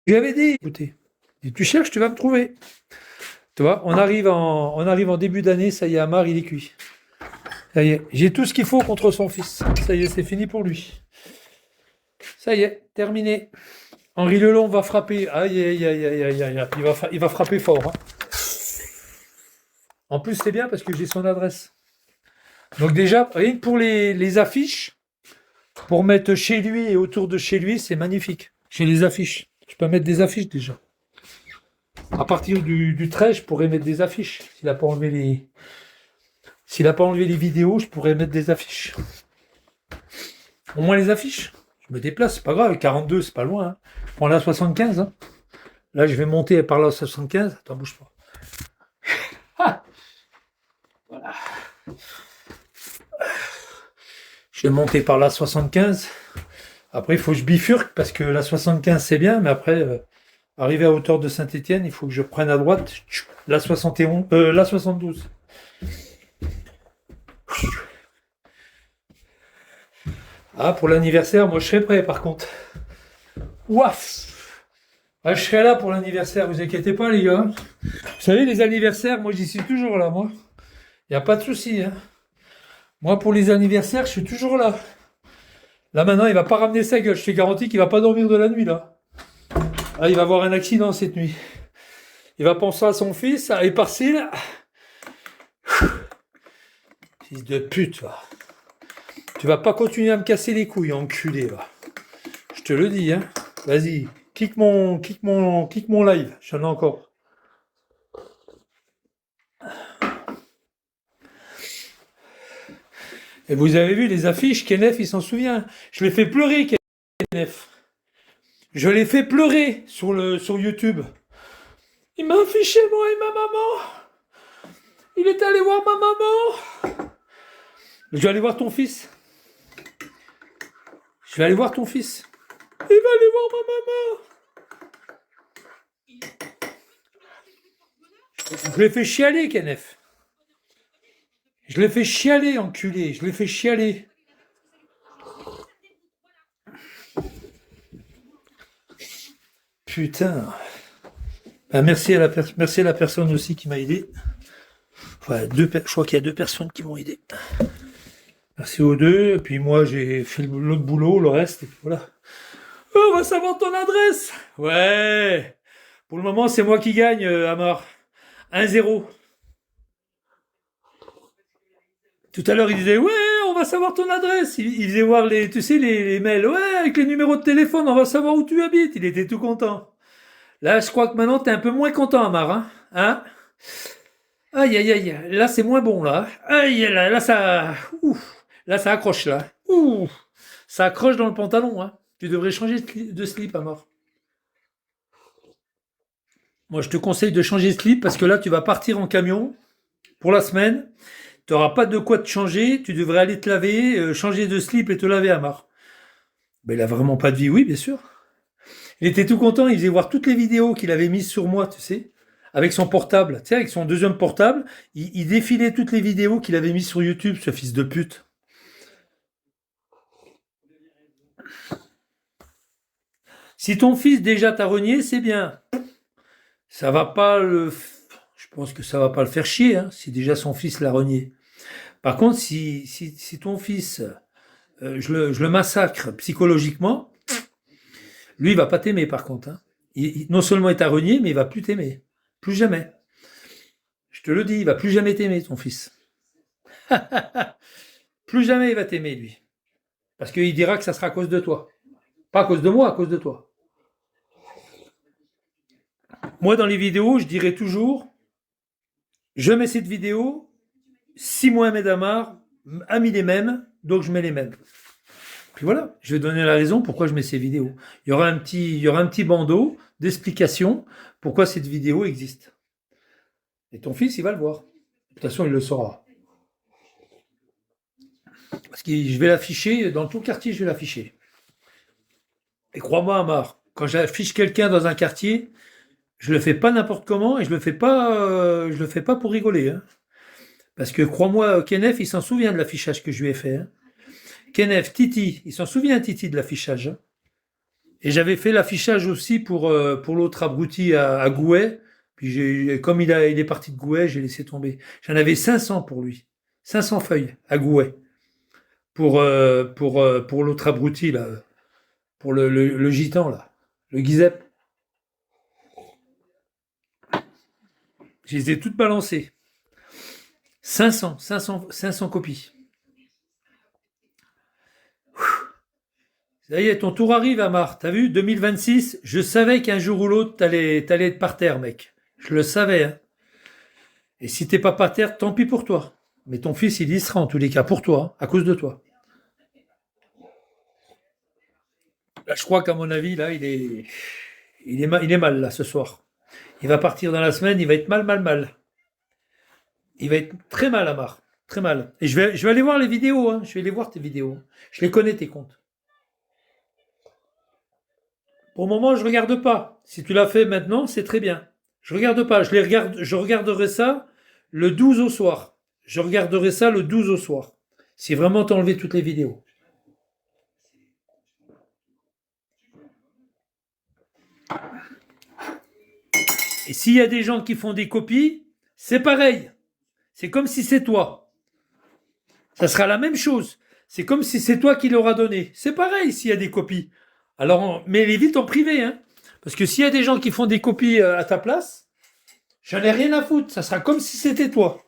Je lui avais dit, écoutez, si tu cherches, tu vas me trouver. Tu vois, on arrive en début d'année, ça y est, Amar, il est cuit. Ça y est, j'ai tout ce qu'il faut contre son fils. Ça y est, c'est fini pour lui. Ça y est, terminé. Henri Lelon va frapper. Aïe, aïe, aïe, aïe, aïe, aïe. Il va frapper fort, hein. En plus, c'est bien parce que j'ai son adresse. Donc déjà, rien que pour les affiches, pour mettre chez lui et autour de chez lui, c'est magnifique. J'ai les affiches. Je peux mettre des affiches déjà. À partir du 13, je pourrais mettre des affiches. S'il n'a pas enlevé les vidéos, je pourrais mettre des affiches. Au moins les affiches. Je me déplace, c'est pas grave. 42, c'est pas loin, hein. Je prends la 75, hein. Là, je vais monter par la 75. Attends, bouge pas. Ah, voilà. Je vais monter par la 75. Après, il faut que je bifurque parce que la 75, c'est bien, mais après, arrivé à hauteur de Saint-Étienne, il faut que je prenne à droite la 71, la 72. Ah, pour l'anniversaire, moi, je serai prêt, par contre. Ouaf! Ah, je serai là pour l'anniversaire, vous inquiétez pas, les gars. Vous savez, les anniversaires, moi, j'y suis toujours là, moi. Il n'y a pas de souci, hein. Moi, pour les anniversaires, je suis toujours là. Là, maintenant, il va pas ramener sa gueule. Je te garantis qu'il va pas dormir de la nuit, là. Ah, il va avoir un accident cette nuit. Il va penser à son fils, à Éparcile. Fils de pute, va. Tu vas pas continuer à me casser les couilles, enculé, va. Je te le dis, hein. Vas-y, kick mon live. J'en ai encore. Et vous avez vu les affiches, Kenneth, il s'en souvient. Je l'ai fait pleurer, Kenneth. Je l'ai fait pleurer sur YouTube. Il m'a affiché, moi et ma maman. Il est allé voir ma maman. Je vais aller voir ton fils. Je vais aller voir ton fils. Il va aller voir ma maman. Je l'ai fait chialer, Kenneth. Je l'ai fait chialer, enculé. Je l'ai fait chialer. Putain. Ben, merci à la personne aussi qui m'a aidé. Enfin, je crois qu'il y a 2 personnes qui m'ont aidé. Merci aux deux. Et puis moi, j'ai fait l'autre boulot, le reste. Et puis voilà. Oh, on va savoir ton adresse. Ouais. Pour le moment, c'est moi qui gagne, Amar. 1-0. Tout à l'heure, il disait, ouais, on va savoir ton adresse. Il faisait voir tu sais, les mails. Ouais, avec les numéros de téléphone, on va savoir où tu habites. Il était tout content. Là, je crois que maintenant, t'es un peu moins content, Amar, hein? Hein? Aïe, aïe, aïe. Là, c'est moins bon, là. Aïe, là, ça, ouf. Là, ça accroche, là. Ouh. Ça accroche dans le pantalon, hein. Tu devrais changer de slip, Amar. Moi, je te conseille de changer de slip parce que là, tu vas partir en camion pour la semaine. Tu n'auras pas de quoi te changer. Tu devrais aller te laver, changer de slip et te laver, Amar. Ben, il a vraiment pas de vie, oui, bien sûr. Il était tout content. Il faisait voir toutes les vidéos qu'il avait mises sur moi, tu sais, avec son portable. Tu sais, avec son deuxième portable, il défilait toutes les vidéos qu'il avait mises sur YouTube, ce fils de pute. Si ton fils déjà t'a renié, c'est bien. Ça va pas le. Je pense que ça va pas le faire chier, hein, si déjà son fils l'a renié. Par contre, si ton fils, je le massacre psychologiquement, lui, il va pas t'aimer par contre, hein. Non seulement il t'a renié, mais il va plus t'aimer. Plus jamais. Je te le dis, il va plus jamais t'aimer, ton fils. Plus jamais il va t'aimer, lui. Parce qu'il dira que ça sera à cause de toi. Pas à cause de moi, à cause de toi. Moi, dans les vidéos, je dirais toujours, je mets cette vidéo, si Mohamed Amar a mis les mêmes, donc je mets les mêmes. Puis voilà, je vais donner la raison pourquoi je mets ces vidéos. Il y aura un petit bandeau d'explication pourquoi cette vidéo existe. Et ton fils, il va le voir. De toute façon, il le saura. Parce que je vais l'afficher, dans tout le quartier, je vais l'afficher. Et crois-moi, Amar, quand j'affiche quelqu'un dans un quartier, je le fais pas n'importe comment et je le fais pas pour rigoler, hein. Parce que crois-moi, Kenneth, il s'en souvient de l'affichage que je lui ai fait, hein. Kenneth, Titi, il s'en souvient, Titi, de l'affichage, hein. Et j'avais fait l'affichage aussi pour l'autre abruti à Gouet. Puis comme il est parti de Gouet, j'ai laissé tomber. J'en avais 500 pour lui. 500 feuilles à Gouet. Pour l'autre abruti, là. Pour le gitan, là. Le Guizep. Je les ai toutes balancées. 500 copies. Ça y est, ton tour arrive, Amar. T'as vu, 2026, je savais qu'un jour ou l'autre, t'allais être par terre, mec. Je le savais, hein. Et si t'es pas par terre, tant pis pour toi. Mais ton fils, il y sera en tous les cas, pour toi, à cause de toi. Là, je crois qu'à mon avis, là, il est mal, là, ce soir. Il va partir dans la semaine, il va être mal. Il va être très mal, Amar. Très mal. Et je vais aller voir les vidéos, hein. Je vais aller voir tes vidéos. Je les connais, tes comptes. Pour le moment, je regarde pas. Si tu l'as fait maintenant, c'est très bien. Je regarde pas. Je regarderai ça le 12 au soir. Je regarderai ça le 12 au soir. Si vraiment t'as enlevé toutes les vidéos. Et s'il y a des gens qui font des copies, c'est pareil. C'est comme si c'est toi. Ça sera la même chose. C'est comme si c'est toi qui l'auras donné. C'est pareil s'il y a des copies. Alors, mets-les vite en privé, hein. Parce que s'il y a des gens qui font des copies à ta place, j'en ai rien à foutre. Ça sera comme si c'était toi.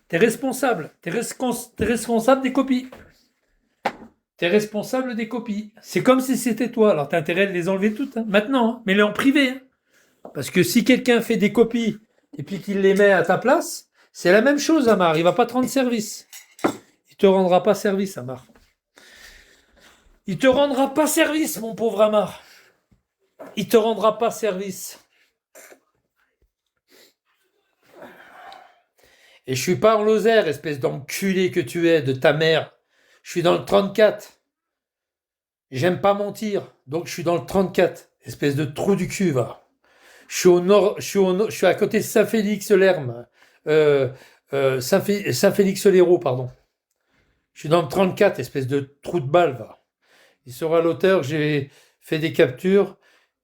T'es responsable. T'es responsable des copies. T'es responsable des copies. C'est comme si c'était toi. Alors t'as intérêt de les enlever toutes, hein. Maintenant, hein. Mets-les en privé, hein. Parce que si quelqu'un fait des copies et puis qu'il les met à ta place, c'est la même chose, Amar. Il va pas te rendre service. Il te rendra pas service, Amar. Il te rendra pas service, mon pauvre Amar. Il te rendra pas service. Et je suis pas en Lozère, espèce d'enculé que tu es, de ta mère. Je suis dans le 34. J'aime pas mentir, donc je suis dans le 34. Espèce de trou du cul, va. Je suis au nord, je suis à côté de Saint-Félix-Lerme. Saint-Félix-Lérault, pardon. Je suis dans le 34, espèce de trou de balle, va. Il sera l'auteur, j'ai fait des captures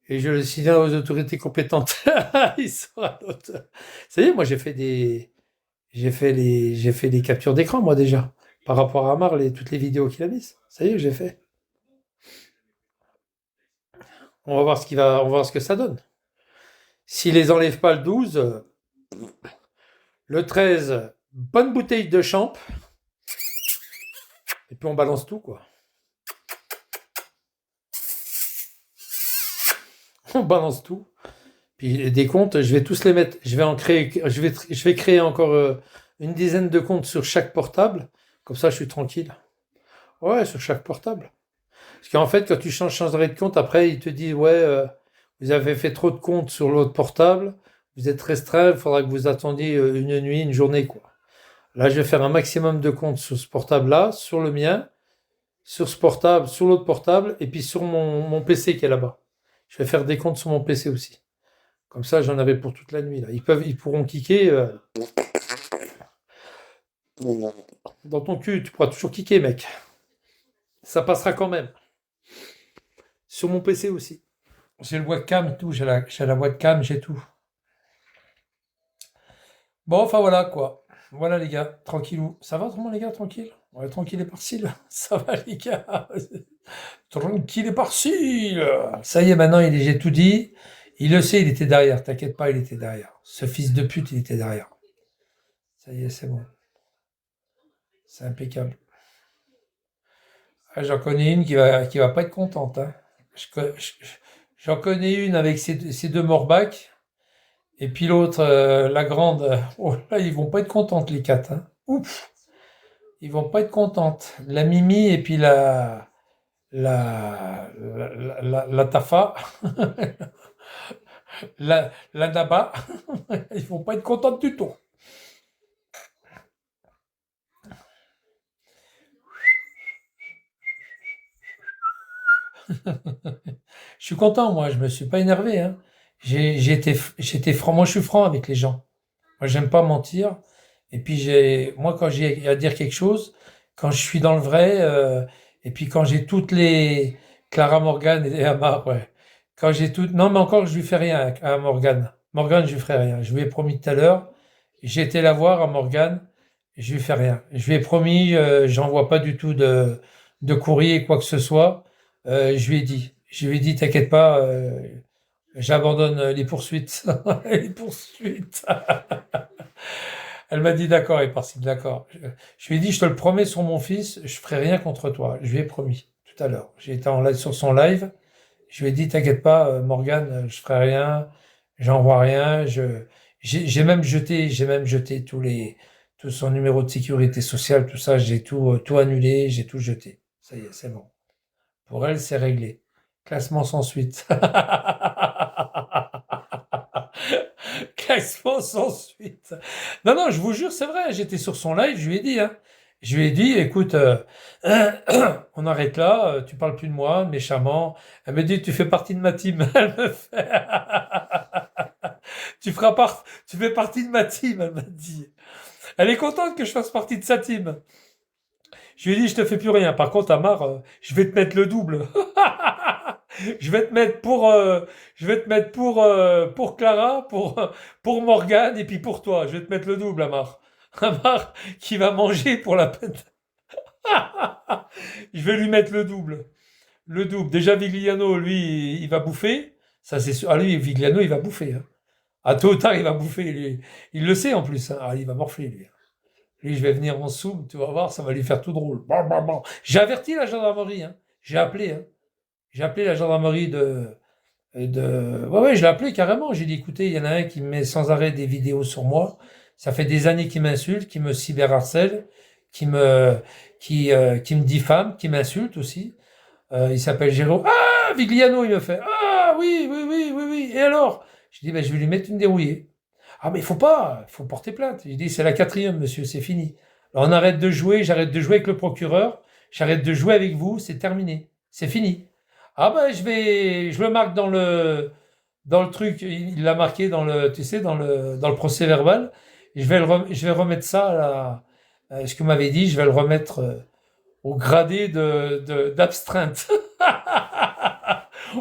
et je le signale aux autorités compétentes. Il sera l'auteur. Ça y est, moi j'ai fait des captures d'écran, moi déjà. Par rapport à Amar, toutes les vidéos qu'il a mises. Ça y est, j'ai fait. On va voir on va voir ce que ça donne. S'il les enlève pas le 12, le 13, bonne bouteille de champ. Et puis on balance tout, quoi. On balance tout. Puis des comptes, je vais tous les mettre. Je vais créer encore une dizaine de comptes sur chaque portable. Comme ça, je suis tranquille. Ouais, sur chaque portable. Parce qu'en fait, quand tu changerais de compte, après, il te dit, ouais, vous avez fait trop de comptes sur l'autre portable. Vous êtes restreint, il faudra que vous attendiez une nuit, une journée, quoi. Là, je vais faire un maximum de comptes sur ce portable-là, sur le mien, sur ce portable, sur l'autre portable, et puis sur mon PC qui est là-bas. Je vais faire des comptes sur mon PC aussi. Comme ça, j'en avais pour toute la nuit, là. Ils pourront kicker. Dans ton cul, tu pourras toujours kicker, mec. Ça passera quand même. Sur mon PC aussi. J'ai le webcam, tout. J'ai la webcam, j'ai tout. Bon, enfin voilà, quoi. Voilà, les gars. Tranquillou. Ça va, autrement, les gars, tranquille? Ouais, tranquille et parcile. Ça va, les gars. Tranquille et parcile. Ça y est, maintenant, j'ai tout dit. Il le sait, il était derrière. T'inquiète pas, il était derrière. Ce fils de pute, il était derrière. Ça y est, c'est bon. C'est impeccable. Ah, j'en connais une qui va pas être contente, hein. J'en connais une avec ses deux morbacs. Et puis l'autre, la grande, oh là, ils vont pas être contentes, les quatre, hein. Ouf. Ils vont pas être contentes. La Mimi et puis la Tafa, la Naba, ils vont pas être contentes du tout. Je suis content, moi, je me suis pas énervé, hein. J'étais franc, moi je suis franc avec les gens. Moi j'aime pas mentir. Et puis moi quand j'ai à dire quelque chose, quand je suis dans le vrai, et puis quand j'ai Clara Morgan et Amar, ouais. Quand j'ai tout. Non, mais encore, je lui fais rien à Morgan. Morgan, je lui ferai rien. Je lui ai promis tout à l'heure. J'ai été la voir à Morgan. Je lui fais rien. Je lui ai promis, j'envoie pas du tout de courrier, quoi que ce soit. Je lui ai dit. Je lui ai dit, t'inquiète pas, j'abandonne les poursuites. Les poursuites. Elle m'a dit d'accord, et par-ci, d'accord. Je lui ai dit, je te le promets sur mon fils, je ferai rien contre toi. Je lui ai promis tout à l'heure. J'ai été en live sur son live. Je lui ai dit, t'inquiète pas, Morgane, je ferai rien, j'envoie rien. J'ai même jeté tout son numéro de sécurité sociale, tout ça, j'ai tout annulé, j'ai tout jeté. Ça y est, c'est bon. Pour elle, c'est réglé. Classement sans suite. Classement sans suite. Non, non, je vous jure, c'est vrai. J'étais sur son live, je lui ai dit, hein. Je lui ai dit, écoute, on arrête là, tu parles plus de moi, méchamment. Elle me dit, tu fais partie de ma team. Elle me fait, tu fais partie de ma team, elle m'a dit. Elle est contente que je fasse partie de sa team. Je lui ai dit, je te fais plus rien. Par contre, Amar, je vais te mettre le double. Je vais te mettre pour Clara, pour Morgane et puis pour toi. Je vais te mettre le double, Amar. Amar qui va manger pour la peine. Je vais lui mettre le double. Le double. Déjà, Vigliano, lui, il va bouffer. Ça, c'est sûr. Ah, lui, Vigliano, il va bouffer. Hein. À tôt ou tard, il va bouffer. Lui. Il le sait en plus. Hein. Ah, il va morfler, lui. Lui, je vais venir en soum, tu vas voir, ça va lui faire tout drôle. Bon, bon, bon. J'ai averti la gendarmerie. Hein. J'ai appelé. Hein. J'ai appelé la gendarmerie Ouais, ouais, je l'ai appelé carrément. J'ai dit, écoutez, il y en a un qui met sans arrêt des vidéos sur moi. Ça fait des années qu'il m'insulte, qui me cyberharcèle, qui me diffame, qui m'insulte aussi. Il s'appelle Jérôme. Ah, Vigliano, il me fait. Ah, oui, oui, oui, oui, oui. Et alors? Je dis, ben, je vais lui mettre une dérouillée. Ah, mais il faut porter plainte. Il dit, c'est la quatrième, monsieur, c'est fini. Alors, on arrête de jouer, j'arrête de jouer avec le procureur, j'arrête de jouer avec vous, c'est terminé. C'est fini. Ah, ben, je le marque dans le truc, il l'a marqué dans le, tu sais, dans le procès verbal. Et je vais remettre ça à ce que m'avait dit, je vais le remettre au gradé d'abstreinte.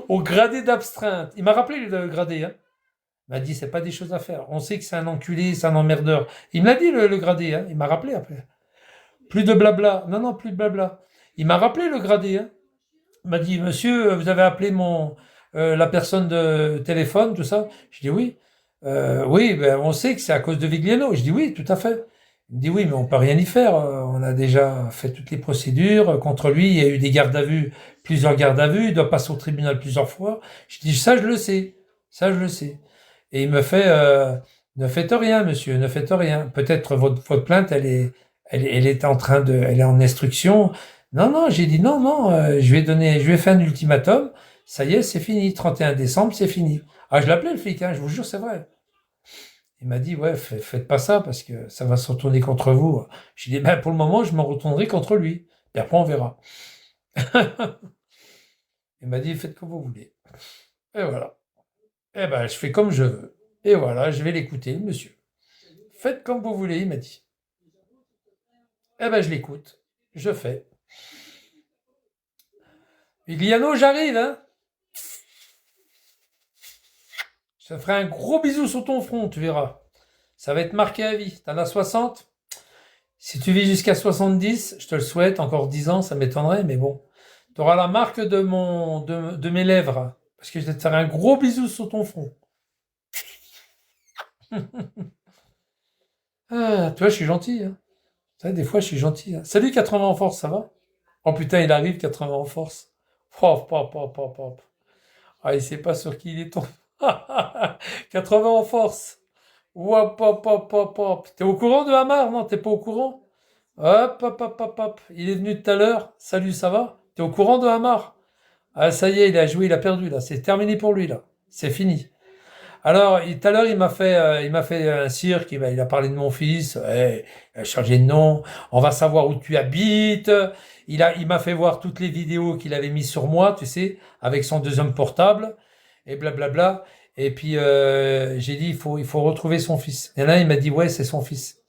Au gradé d'abstreinte. Il m'a rappelé le gradé, hein. Il m'a dit, c'est pas des choses à faire. On sait que c'est un enculé, c'est un emmerdeur. Il me l'a dit, le gradé, hein. Il m'a rappelé après. Plus de blabla. Non, non, plus de blabla. Il m'a rappelé le gradé, hein. Il m'a dit, monsieur, vous avez appelé la personne de téléphone, tout ça. Je dis oui. Oui, ben, on sait que c'est à cause de Vigliano. Je dis oui, tout à fait. Il me dit oui, mais on peut rien y faire. On a déjà fait toutes les procédures contre lui. Il y a eu des gardes à vue, plusieurs gardes à vue. Il doit passer au tribunal plusieurs fois. Je dis ça, je le sais. Ça, je le sais. Et il me fait, ne faites rien, monsieur, ne faites rien. Peut-être votre plainte, elle est elle est en instruction. Non, non, j'ai dit non, non, je vais faire un ultimatum. Ça y est, c'est fini. 31 décembre, c'est fini. Ah, je l'appelais le flic, hein, je vous jure, c'est vrai. Il m'a dit, ouais, faites pas ça parce que ça va se retourner contre vous. J'ai dit, ben, pour le moment, je m'en retournerai contre lui. Et après, on verra. Il m'a dit, faites comme vous voulez. Et voilà. Eh ben, je fais comme je veux. Et voilà, je vais l'écouter, monsieur. Faites comme vous voulez, il m'a dit. Eh ben, je l'écoute. Je fais. Vigliano, j'arrive, hein. Je te ferai un gros bisou sur ton front, tu verras. Ça va être marqué à vie. T'en as 60. Si tu vis jusqu'à 70, je te le souhaite, encore 10 ans, ça m'étonnerait, mais bon. Tu auras la marque de mes lèvres. Parce que je vais te faire un gros bisou sur ton front. Ah, tu vois, je suis gentil. Hein. Tu sais, des fois, je suis gentil. Hein. Salut 80 en force, ça va? Oh putain, il arrive 80 en force. Hop, hop, hop, hop, hop. Ah, il sait pas sur qui il est tombé. 80 en force. Hop, hop, hop, hop, hop. T'es au courant de Hamar? Non, t'es pas au courant? Hop, hop, hop, hop, hop. Il est venu tout à l'heure. Salut, ça va? T'es au courant de Hamar? Ah, ça y est, il a joué, il a perdu, là. C'est terminé pour lui, là. C'est fini. Alors, tout à l'heure, il m'a fait un cirque, il a parlé de mon fils, ouais, il a changé de nom, on va savoir où tu habites, il m'a fait voir toutes les vidéos qu'il avait mises sur moi, tu sais, avec son deuxième portable, et blablabla. Et puis, j'ai dit, il faut retrouver son fils. Il y en a un, il m'a dit, ouais, c'est son fils.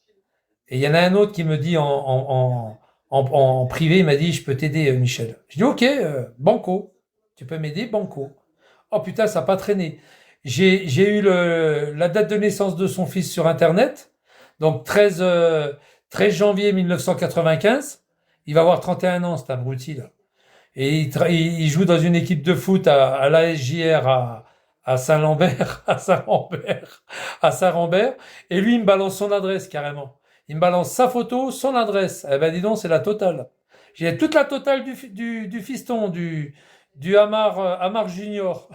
Et il y en a un autre qui me dit en privé, il m'a dit, je peux t'aider, Michel. Je dis, ok, banco. Tu peux m'aider, banco. Oh putain, ça n'a pas traîné. J'ai eu la date de naissance de son fils sur Internet. Donc 13 janvier 1995. Il va avoir 31 ans, cet abruti là. Et il joue dans une équipe de foot à l'ASJR à Saint-Lambert, à Saint-Lambert, à Saint-Rambert. Et lui, il me balance son adresse carrément. Il me balance sa photo, son adresse. Eh ben dis donc, c'est la totale. J'ai toute la totale du fiston, du Amar Junior.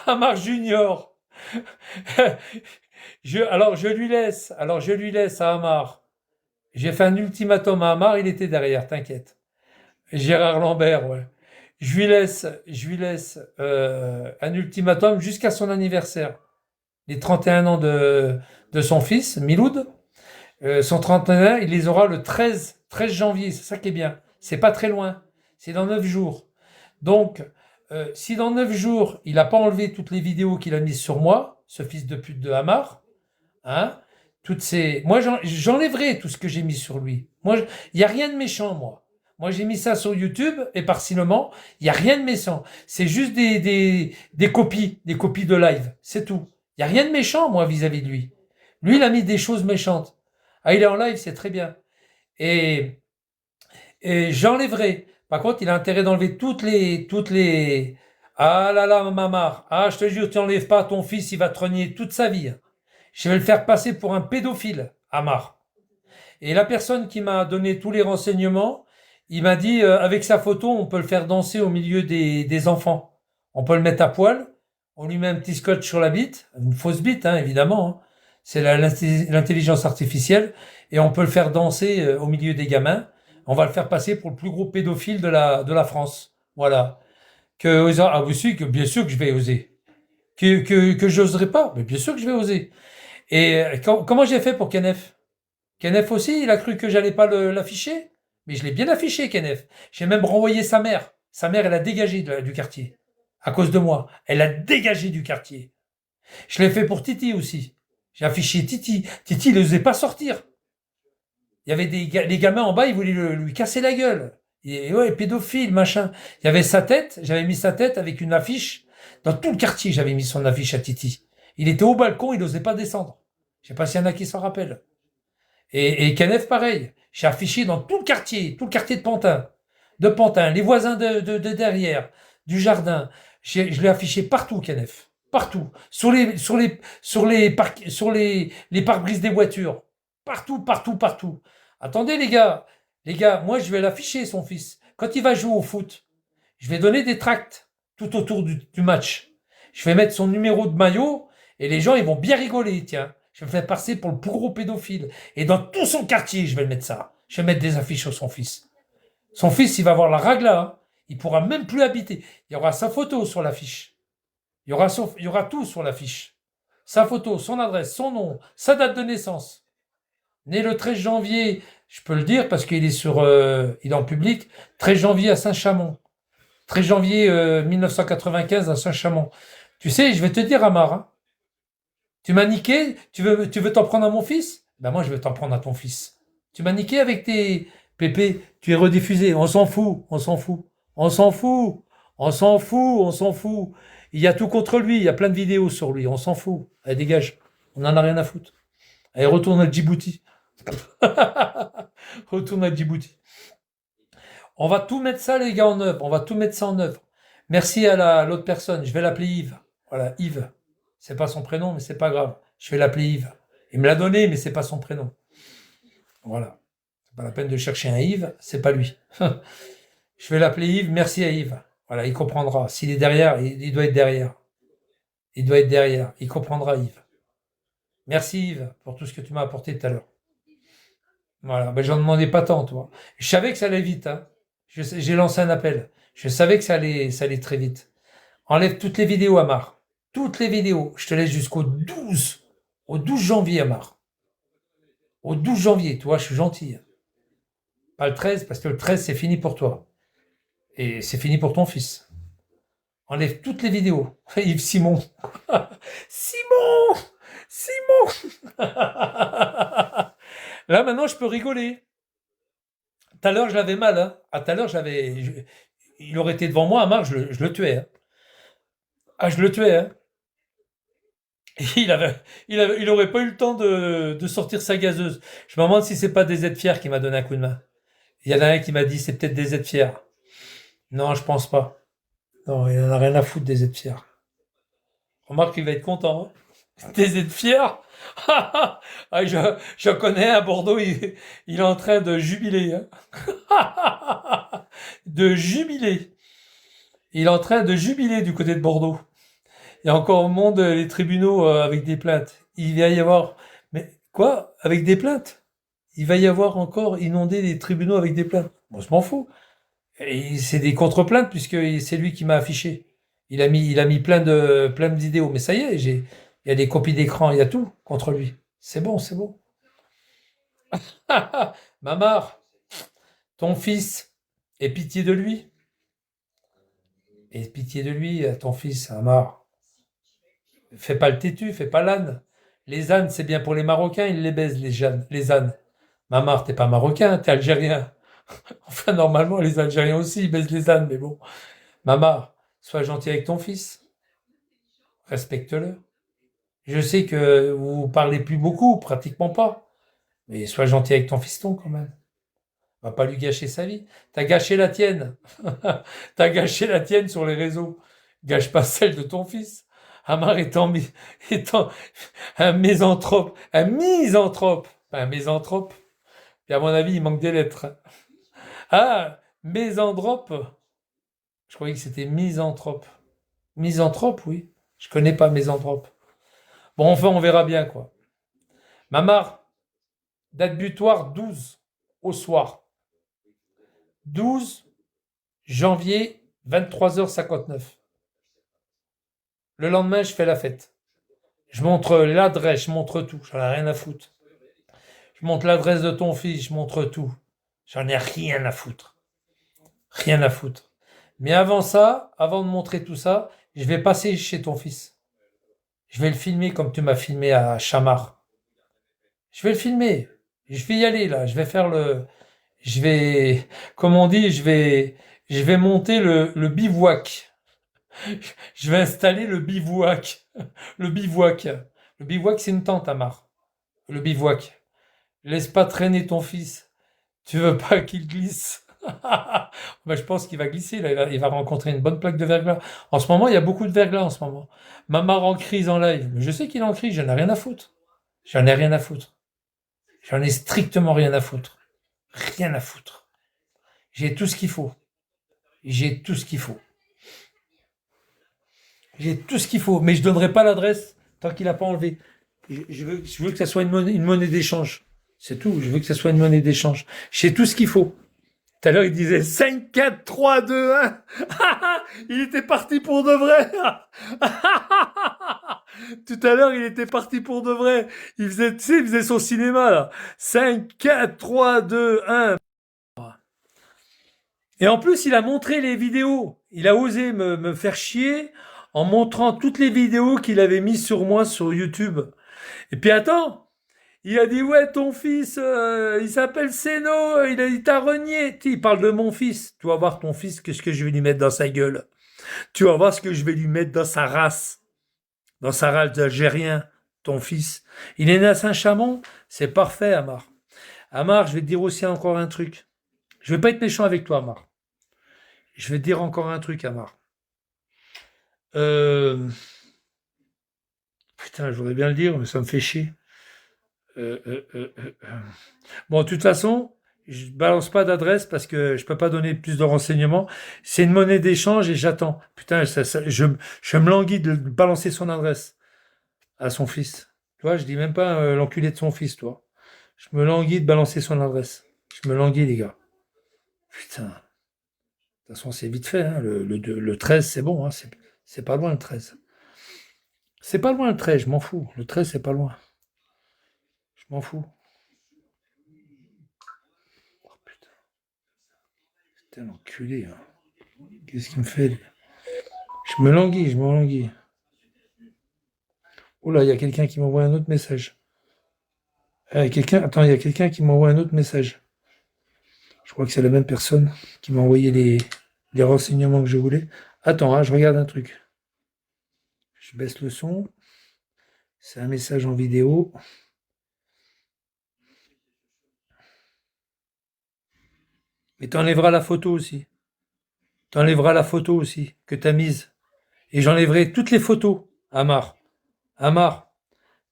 Amar Junior. Alors je lui laisse à Amar. J'ai fait un ultimatum à Amar, il était derrière, t'inquiète. Gérard Lambert, ouais. Je lui laisse un ultimatum jusqu'à son anniversaire. Les 31 ans de son fils, Miloud. Son 31, il les aura le 13 janvier. C'est ça qui est bien. C'est pas très loin. C'est dans 9 jours. Donc, si dans 9 jours, il n'a pas enlevé toutes les vidéos qu'il a mises sur moi, ce fils de pute de Hamar, hein, moi, j'enlèverai tout ce que j'ai mis sur lui. Moi, il n'y a rien de méchant, moi. Moi, j'ai mis ça sur YouTube, et partiellement, il n'y a rien de méchant. C'est juste des copies de live. C'est tout. Il n'y a rien de méchant, moi, vis-à-vis de lui. Lui, il a mis des choses méchantes. Ah, il est en live, c'est très bien. Et, et j'enlèverai. Par contre, il a intérêt d'enlever toutes les. Ah là là, mamar. Ah, je te jure, tu n'enlèves pas ton fils, il va te renier toute sa vie. Je vais le faire passer pour un pédophile, Amar. Et la personne qui m'a donné tous les renseignements, il m'a dit, avec sa photo, on peut le faire danser au milieu des enfants. On peut le mettre à poil, on lui met un petit scotch sur la bite, une fausse bite, hein, évidemment. Hein. C'est l'intelligence artificielle, et on peut le faire danser au milieu des gamins. On va le faire passer pour le plus gros pédophile de la France. Voilà. Bien sûr que je vais oser. Que j'oserais pas, mais bien sûr que je vais oser. Et comment j'ai fait pour Kenef? Kenef aussi, il a cru que j'allais pas l'afficher, mais je l'ai bien affiché, Kenef. J'ai même renvoyé sa mère. Sa mère, elle a dégagé du quartier. À cause de moi. Elle a dégagé du quartier. Je l'ai fait pour Titi aussi. J'ai affiché Titi. Titi, il n'osait pas sortir. Il y avait les gamins en bas, ils voulaient lui casser la gueule. Et ouais, pédophile, machin. Il y avait sa tête, j'avais mis sa tête avec une affiche. Dans tout le quartier, j'avais mis son affiche à Titi. Il était au balcon, il n'osait pas descendre. Je sais pas s'il y en a qui s'en rappellent. Et Kenef, pareil. J'ai affiché dans tout le quartier de Pantin. De Pantin, les voisins de derrière, du jardin. Je l'ai affiché partout, Kenef. Partout. Sur les pare-brises des voitures. Partout, partout, partout. Attendez, les gars. Les gars, moi, je vais l'afficher, son fils. Quand il va jouer au foot, je vais donner des tracts tout autour du match. Je vais mettre son numéro de maillot et les gens, ils vont bien rigoler, tiens. Je vais me faire passer pour le plus gros pédophile. Et dans tout son quartier, je vais le mettre ça. Je vais mettre des affiches sur son fils. Son fils, il va avoir la ragla. Hein. Il pourra même plus habiter. Il y aura sa photo sur l'affiche. Il y aura tout sur l'affiche. Sa photo, son adresse, son nom, sa date de naissance. Né le 13 janvier, je peux le dire parce qu'il est il est en public, 13 janvier à Saint-Chamond. 13 janvier 1995 à Saint-Chamond. Tu sais, je vais te dire, Amar, hein, tu m'as niqué, tu veux t'en prendre à mon fils? Ben moi, je vais t'en prendre à ton fils. Tu m'as niqué avec tes pépés, tu es rediffusé, on s'en fout, on s'en fout, on s'en fout, on s'en fout, on s'en fout. Il y a tout contre lui, il y a plein de vidéos sur lui, on s'en fout. Allez, dégage, on n'en a rien à foutre. Allez, retourne à Djibouti. Retourne à Djibouti. On va tout mettre ça, les gars, en œuvre. On va tout mettre ça en œuvre. Merci à l'autre personne. Je vais l'appeler Yves. Voilà, Yves. C'est pas son prénom, mais c'est pas grave. Je vais l'appeler Yves. Il me l'a donné, mais c'est pas son prénom. Voilà. C'est pas la peine de chercher un Yves, c'est pas lui. Je vais l'appeler Yves. Merci à Yves. Voilà, il comprendra. S'il est derrière, il doit être derrière. Il doit être derrière. Il comprendra, Yves. Merci Yves pour tout ce que tu m'as apporté tout à l'heure. Voilà, ben j'en demandais pas tant, toi. Je savais que ça allait vite, hein. J'ai lancé un appel. Je savais que ça allait très vite. Enlève toutes les vidéos, Amar. Toutes les vidéos. Je te laisse jusqu'au 12. Au 12 janvier, Amar. Au 12 janvier, tu vois, je suis gentil. Pas le 13, parce que le 13, c'est fini pour toi. Et c'est fini pour ton fils. Enlève toutes les vidéos. Yves Simon. Simon! Là, maintenant, je peux rigoler. Tout à l'heure, je l'avais mal. Hein. Tout à l'heure, il aurait été devant moi, Amar, je le tuais. Hein. Ah, je le tuais. Hein. Et il aurait pas eu le temps de sortir sa gazeuse. Je me demande si c'est pas des aides fiers qui m'a donné un coup de main. Il y en a un qui m'a dit c'est peut-être des aides fiers. Non, je pense pas. Non, il en a rien à foutre des aides fiers. Remarque qu'il va être content. Hein. Des aides fiers. Ah, je connais à Bordeaux, il est en train de jubiler. Hein. De jubiler. Il est en train de jubiler du côté de Bordeaux. Il y a encore au monde les tribunaux avec des plaintes. Il va y avoir... Mais quoi? Avec des plaintes? Il va y avoir encore inondé les tribunaux avec des plaintes. Moi, je m'en fous. Et c'est des contre-plaintes puisque c'est lui qui m'a affiché. Il a mis plein de vidéos. Mais ça y est, il y a des copies d'écran, il y a tout contre lui. C'est bon, c'est bon. Mamar, ton fils, aie pitié de lui. Aie pitié de lui, ton fils, Mamar. Fais pas le têtu, fais pas l'âne. Les ânes, c'est bien pour les Marocains, ils les baisent, les ânes. Mamar, t'es pas marocain, t'es algérien. Enfin, normalement, les Algériens aussi, ils baisent les ânes, mais bon. Mamar, sois gentil avec ton fils. Respecte-le. Je sais que vous parlez plus beaucoup, pratiquement pas. Mais sois gentil avec ton fiston, quand même. Va pas lui gâcher sa vie. T'as gâché la tienne. T'as gâché la tienne sur les réseaux. Gâche pas celle de ton fils. Amar étant un misanthrope. Un misanthrope. Pas un misanthrope. Et à mon avis, il manque des lettres. Ah, mésandrope. Je croyais que c'était misanthrope. Misanthrope, oui. Je connais pas misanthrope. Bon, enfin, on verra bien, quoi. Mamar, date butoir 12 au soir. 12 janvier, 23h59. Le lendemain, je fais la fête. Je montre l'adresse, je montre tout. J'en ai rien à foutre. Je montre l'adresse de ton fils, je montre tout. J'en ai rien à foutre. Rien à foutre. Mais avant ça, avant de montrer tout ça, je vais passer chez ton fils. Je vais le filmer comme tu m'as filmé à Chamar. Je vais le filmer. Je vais y aller là. Je vais faire le... Je vais... Comme on dit, je vais monter le bivouac. Je vais installer le bivouac. Le bivouac. Le bivouac, c'est une tente, Amar. Le bivouac. Laisse pas traîner ton fils. Tu veux pas qu'il glisse. Ben, je pense qu'il va glisser. Là. Il va rencontrer une bonne plaque de verglas. En ce moment, il y a beaucoup de verglas en ce moment. Mamar en crise en live. Je sais qu'il est en crise. J'en ai rien à foutre. J'en ai rien à foutre. J'en ai strictement rien à foutre. Rien à foutre. J'ai tout ce qu'il faut. J'ai tout ce qu'il faut. J'ai tout ce qu'il faut. Mais je donnerai pas l'adresse tant qu'il n'a pas enlevé. Je veux que ça soit une monnaie d'échange. C'est tout. Je veux que ça soit une monnaie d'échange. J'ai tout ce qu'il faut. Tout à l'heure, il disait 5, 4, 3, 2, 1. Il était parti pour de vrai. Tout à l'heure, il était parti pour de vrai. Il faisait, tu sais, il faisait son cinéma, là. 5, 4, 3, 2, 1. Et en plus, il a montré les vidéos. Il a osé me faire chier en montrant toutes les vidéos qu'il avait mises sur moi sur YouTube. Et puis attends, il a dit ouais ton fils, il s'appelle Seno, il t'a renié. Il parle de mon fils. Tu vas voir ton fils, qu'est-ce que je vais lui mettre dans sa gueule. Tu vas voir ce que je vais lui mettre dans sa race, dans sa race d'Algérien, ton fils. Il est né à Saint-Chamond, c'est parfait, Amar. Amar, je vais te dire aussi encore un truc. Je vais pas être méchant avec toi, Amar. Je vais te dire encore un truc, Amar. Putain, je voudrais bien le dire, mais ça me fait chier. Bon, de toute façon, je balance pas d'adresse parce que je peux pas donner plus de renseignements. C'est une monnaie d'échange et j'attends. Putain, je me languis de balancer son adresse à son fils. Tu vois, je dis même pas l'enculé de son fils, toi. Je me languis de balancer son adresse. Je me languis, les gars. Putain. De toute façon, c'est vite fait. Hein. Le 13, c'est bon. Hein. C'est pas loin, le 13. C'est pas loin, le 13, je m'en fous. Le 13, c'est pas loin. Je m'en fous. Oh, putain. Putain, l'enculé. Hein. Qu'est-ce qu'il me fait lui. Je me languis. Oh là, il y a quelqu'un qui m'envoie un autre message. Attends, il y a quelqu'un qui m'envoie un autre message. Je crois que c'est la même personne qui m'a envoyé les renseignements que je voulais. Attends, hein, je regarde un truc. Je baisse le son. C'est un message en vidéo. Mais t'enlèveras la photo aussi. T'enlèveras la photo aussi que t'as mise. Et j'enlèverai toutes les photos, Amar. Amar,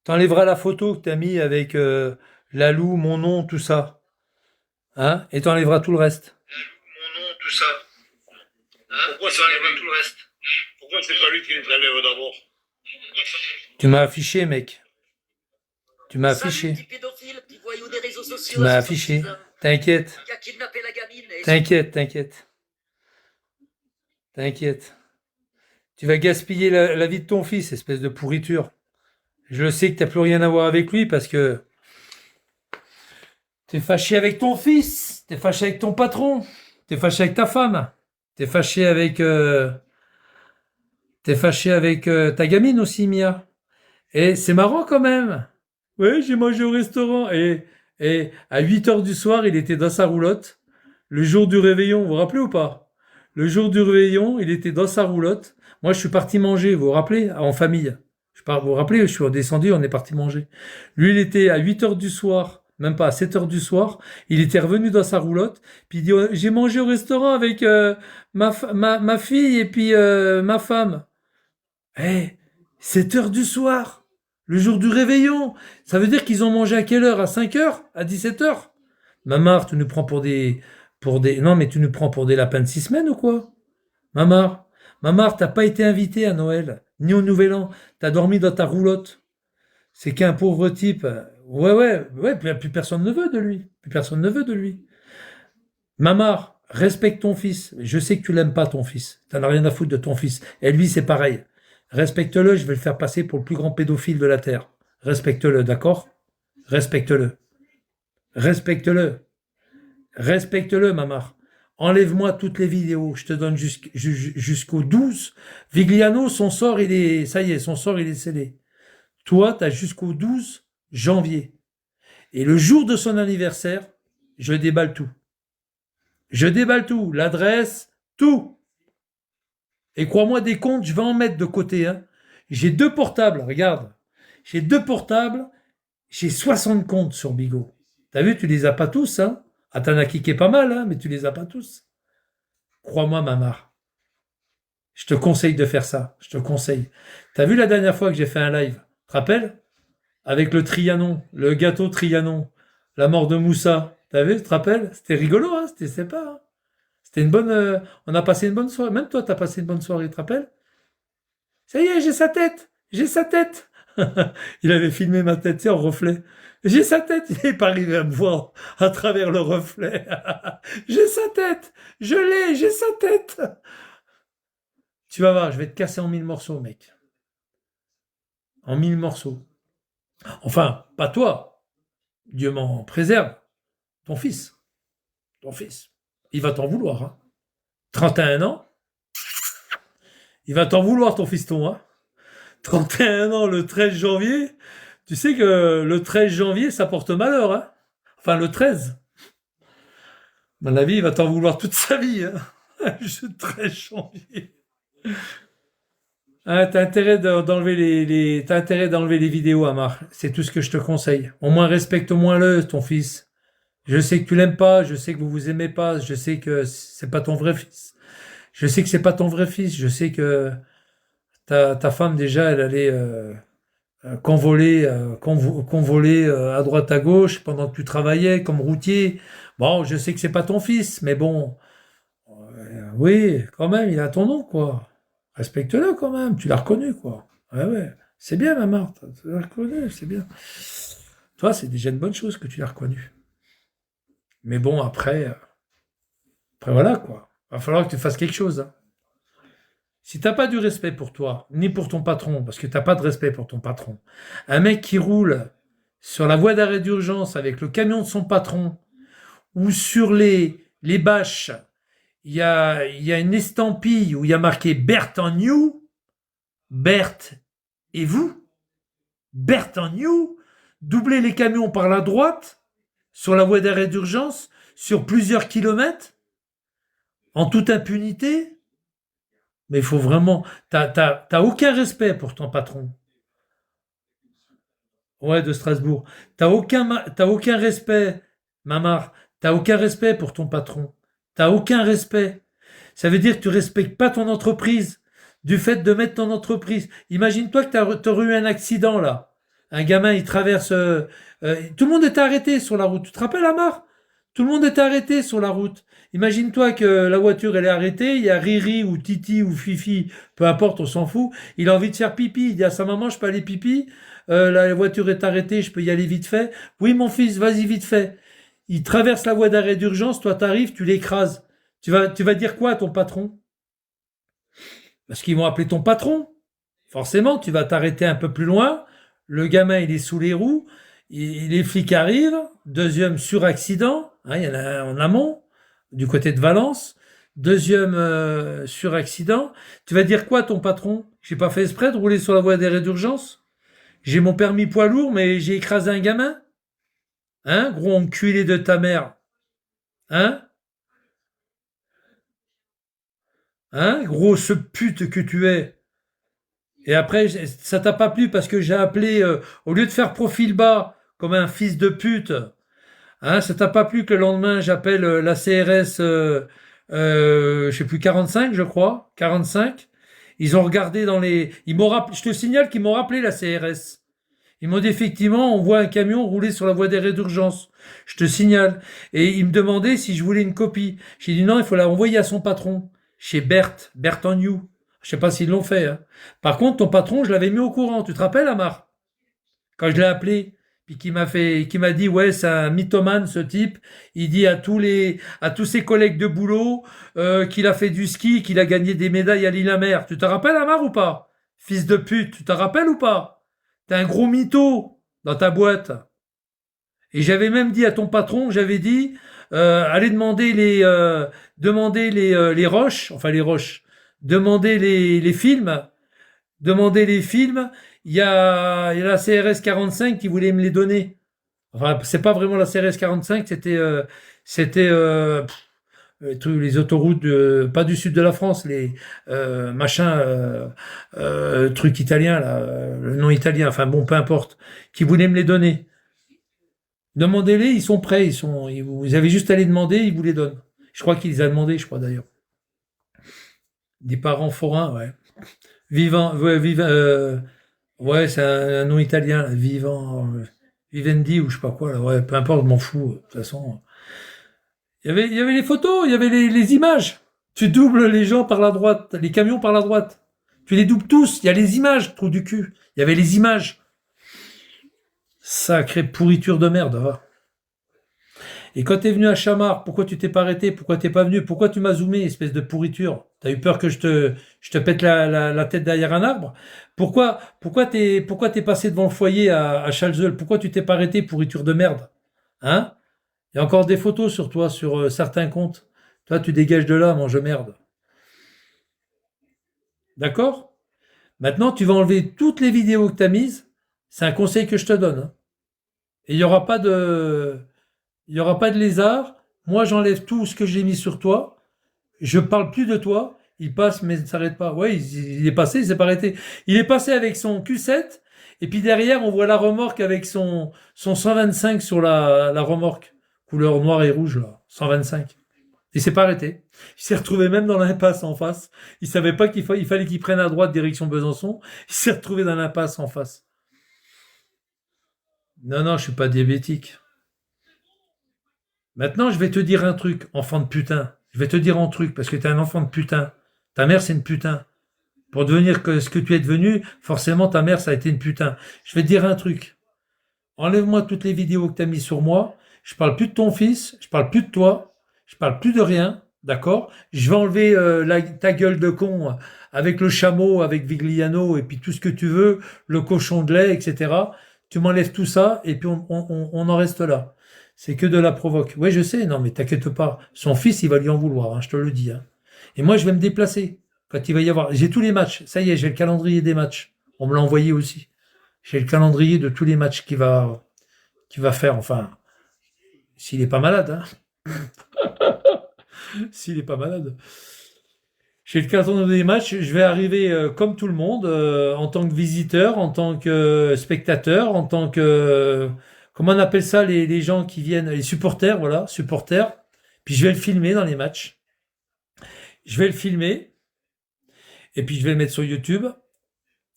t'enlèveras la photo que t'as mis avec Lalou, mon nom, tout ça. Hein? Et t'enlèveras tout le reste. Mon nom, tout ça. Hein? Pourquoi ça enlèveras tout le reste? Pourquoi c'est pas lui qui les enlève d'abord? Tu m'as affiché, mec. Tu m'as affiché. Tu m'as affiché. T'inquiète. T'inquiète, t'inquiète. T'inquiète. Tu vas gaspiller la vie de ton fils, espèce de pourriture. Je le sais que t'as plus rien à voir avec lui parce que t'es fâché avec ton fils, t'es fâché avec ton patron, t'es fâché avec ta femme, t'es fâché avec ta gamine aussi, Mia. Et c'est marrant quand même. Oui, j'ai mangé au restaurant et à 8 heures du soir, il était dans sa roulotte. Le jour du réveillon, vous vous rappelez ou pas? Le jour du réveillon, il était dans sa roulotte. Moi, je suis parti manger, vous vous rappelez? En famille. Vous vous rappelez, je suis redescendu, on est parti manger. Lui, il était à 8 heures du soir, même pas à 7 heures du soir. Il était revenu dans sa roulotte. Puis il dit, j'ai mangé au restaurant avec ma fille et puis ma femme. Eh, 7 heures du soir, le jour du réveillon. Ça veut dire qu'ils ont mangé à quelle heure? À 5 heures? À 17 heures? Mamar, tu nous prends non, mais tu nous prends pour des lapins de 6 semaines ou quoi? Mamar, t'as pas été invité à Noël, ni au Nouvel An. T'as dormi dans ta roulotte. C'est qu'un pauvre type. Ouais, plus personne ne veut de lui. Plus personne ne veut de lui. Mamar, respecte ton fils. Je sais que tu l'aimes pas, ton fils. T'en as rien à foutre de ton fils. Et lui, c'est pareil. Respecte-le, je vais le faire passer pour le plus grand pédophile de la Terre. Respecte-le, d'accord? Respecte-le. Respecte-le. Respecte-le, Mamar. Enlève-moi toutes les vidéos. Je te donne jusqu'au 12. Vigliano, son sort, ça y est, son sort, il est scellé. Toi, tu as jusqu'au 12 janvier. Et le jour de son anniversaire, je déballe tout. Je déballe tout. L'adresse, tout. Et crois-moi, des comptes, je vais en mettre de côté. Hein. J'ai 2 portables, regarde. J'ai 2 portables. J'ai 60 comptes sur Bigo. T'as vu, tu les as pas tous, hein? Ah, t'en as kické pas mal, hein, mais tu les as pas tous. Crois-moi, Mamar. Je te conseille de faire ça. Je te conseille. T'as vu la dernière fois que j'ai fait un live? Tu te rappelles? Avec le Trianon, le gâteau Trianon, la mort de Moussa. T'as vu, tu te rappelles? C'était rigolo, hein? C'était sympa. Hein, c'était une bonne... on a passé une bonne soirée. Même toi, t'as passé une bonne soirée, tu te rappelles? Ça y est, j'ai sa tête. J'ai sa tête. Il avait filmé ma tête, tu sais, en reflet. J'ai sa tête. Il n'est pas arrivé à me voir à travers le reflet. J'ai sa tête. Je l'ai, j'ai sa tête. Tu vas voir, je vais te casser en 1000 morceaux, mec. En 1000 morceaux. Enfin, pas toi. Dieu m'en préserve. Ton fils. Ton fils. Il va t'en vouloir. Hein. 31 ans. Il va t'en vouloir, ton fiston. Hein. 31 ans, le 13 janvier. Tu sais que le 13 janvier, ça porte malheur. Hein. Enfin, le 13. À mon avis, il va t'en vouloir toute sa vie. Hein. Le 13 janvier. Ah, t'as intérêt d'enlever t'as intérêt d'enlever les vidéos, Amar. C'est tout ce que je te conseille. Au moins, respecte-moi-le, ton fils. Je sais que tu l'aimes pas, je sais que vous vous aimez pas, je sais que c'est pas ton vrai fils. Je sais que c'est pas ton vrai fils, je sais que ta femme, déjà, elle allait convoler à droite à gauche pendant que tu travaillais comme routier. Bon, je sais que c'est pas ton fils, mais bon, oui, quand même, il a ton nom, quoi. Respecte-le quand même, tu l'as reconnu, quoi. Ouais, c'est bien, ma Marthe, tu l'as reconnu, c'est bien. Toi, c'est déjà une bonne chose que tu l'as reconnu. Mais bon, après voilà, quoi. Va falloir que tu fasses quelque chose. Hein. Si t'as pas du respect pour toi, ni pour ton patron, parce que t'as pas de respect pour ton patron, un mec qui roule sur la voie d'arrêt d'urgence avec le camion de son patron, ou sur les bâches, il y a une estampille où il y a marqué Bert en you, Bert et vous, Bert en you, doubler les camions par la droite, sur la voie d'arrêt d'urgence, sur plusieurs kilomètres. En toute impunité? Mais il faut vraiment... T'as aucun respect pour ton patron. Ouais, de Strasbourg. T'as aucun respect, Mamar. T'as aucun respect pour ton patron. T'as aucun respect. Ça veut dire que tu respectes pas ton entreprise. Du fait de mettre ton entreprise. Imagine-toi que t'aurais eu un accident là. Un gamin, il traverse. Tout le monde était arrêté sur la route. Tu te rappelles, Amar? Tout le monde était arrêté sur la route. Imagine-toi que la voiture elle est arrêtée. Il y a Riri ou Titi ou Fifi, peu importe, on s'en fout. Il a envie de faire pipi. Il dit à sa maman, je peux aller pipi. La voiture est arrêtée, je peux y aller vite fait. Oui, mon fils, vas-y vite fait. Il traverse la voie d'arrêt d'urgence. Toi, t'arrives, tu l'écrases. Tu vas dire quoi à ton patron? Parce qu'ils vont appeler ton patron. Forcément, tu vas t'arrêter un peu plus loin. Le gamin, il est sous les roues. Les flics arrivent. Deuxième suraccident. Hein, il y en a en amont, du côté de Valence. Deuxième suraccident. Tu vas dire quoi à ton patron? J'ai pas fait exprès de rouler sur la voie d'arrêt d'urgence. J'ai mon permis poids lourd, mais j'ai écrasé un gamin. Hein, gros enculé de ta mère. Hein? Hein, grosse pute que tu es. Et après, ça t'a pas plu parce que j'ai appelé, au lieu de faire profil bas comme un fils de pute, hein, ça t'a pas plu que le lendemain j'appelle la CRS, je sais plus 45, je crois, 45. Ils ont regardé dans les, je te signale qu'ils m'ont rappelé la CRS. Ils m'ont dit effectivement, on voit un camion rouler sur la voie d'arrêt d'urgence. Je te signale. Et ils me demandaient si je voulais une copie. J'ai dit non, il faut la envoyer à son patron, chez Berthe en You. Je sais pas s'ils l'ont fait. Hein. Par contre, ton patron, je l'avais mis au courant. Tu te rappelles, Amar? Quand je l'ai appelé, puis qui m'a dit, ouais, c'est un mythomane, ce type. Il dit à tous ses collègues de boulot, qu'il a fait du ski, qu'il a gagné des médailles à l'île-la-mer. Tu te rappelles, Amar, ou pas? Fils de pute, tu te rappelles ou pas? T'es un gros mytho dans ta boîte. Et j'avais même dit à ton patron, j'avais dit, allez demander les roches, enfin les roches, demander les films, demander les films. Il y a la CRS 45 qui voulait me les donner. Enfin, c'est pas vraiment la CRS 45, c'était les autoroutes pas du sud de la France, les machins, trucs italiens là, le nom italien, enfin bon, peu importe, qui voulaient me les donner. Demandez-les, ils sont prêts, vous avez juste à les demander, ils vous les donnent. Je crois qu'il les a demandés, je crois d'ailleurs. Des parents forains, ouais. Vivant, ouais, ouais, c'est un nom italien, là, Vivendi ou je sais pas quoi, là, ouais, peu importe, je m'en fous, de toute façon. Il y avait les photos, il y avait les images. Tu doubles les gens par la droite, les camions par la droite. Tu les doubles tous, il y a les images, trou du cul. Il y avait les images. Sacrée pourriture de merde, va. Et quand t'es venu à Chamar, pourquoi tu t'es pas arrêté? Pourquoi t'es pas venu? Pourquoi tu m'as zoomé, espèce de pourriture? T'as eu peur que je te pète la tête derrière un arbre? Pourquoi t'es passé devant le foyer à Chalzeul? Pourquoi tu t'es pas arrêté, pourriture de merde? Hein? Il y a encore des photos sur toi, sur certains comptes. Toi, tu dégages de là, mange merde. D'accord? Maintenant, tu vas enlever toutes les vidéos que tu as mises. C'est un conseil que je te donne. Hein. Et il y aura pas de lézard. Moi, j'enlève tout ce que j'ai mis sur toi. Je parle plus de toi. Il passe, mais ne s'arrête pas. Ouais, il est passé, il s'est pas arrêté. Il est passé avec son Q7. Et puis derrière, on voit la remorque avec son 125 sur la remorque. Couleur noire et rouge, là. 125. Il s'est pas arrêté. Il s'est retrouvé même dans l'impasse en face. Il savait pas il fallait qu'il prenne à droite direction Besançon. Il s'est retrouvé dans l'impasse en face. Non, non, je suis pas diabétique. Maintenant, je vais te dire un truc, enfant de putain. Je vais te dire un truc, parce que t'es un enfant de putain. Ta mère, c'est une putain. Pour devenir ce que tu es devenu, forcément, ta mère, ça a été une putain. Je vais te dire un truc. Enlève-moi toutes les vidéos que tu as mises sur moi. Je parle plus de ton fils, je parle plus de toi, je parle plus de rien, d'accord? Je vais enlever ta gueule de con avec le chameau, avec Vigliano et puis tout ce que tu veux, le cochon de lait, etc. Tu m'enlèves tout ça et puis on en reste là. C'est que de la provoque. Oui, je sais, non, mais t'inquiète pas. Son fils, il va lui en vouloir, hein, je te le dis. Hein. Et moi, je vais me déplacer quand il va y avoir. J'ai tous les matchs. Ça y est, j'ai le calendrier des matchs. On me l'a envoyé aussi. J'ai le calendrier de tous les matchs qu'il va faire, enfin, s'il est pas malade. Hein. S'il est pas malade. J'ai le carton des matchs, je vais arriver comme tout le monde, en tant que visiteur, en tant que spectateur, en tant que... comment on appelle ça, les gens qui viennent, les supporters, voilà, supporters. Puis je vais le filmer dans les matchs. Je vais le filmer, et puis je vais le mettre sur YouTube.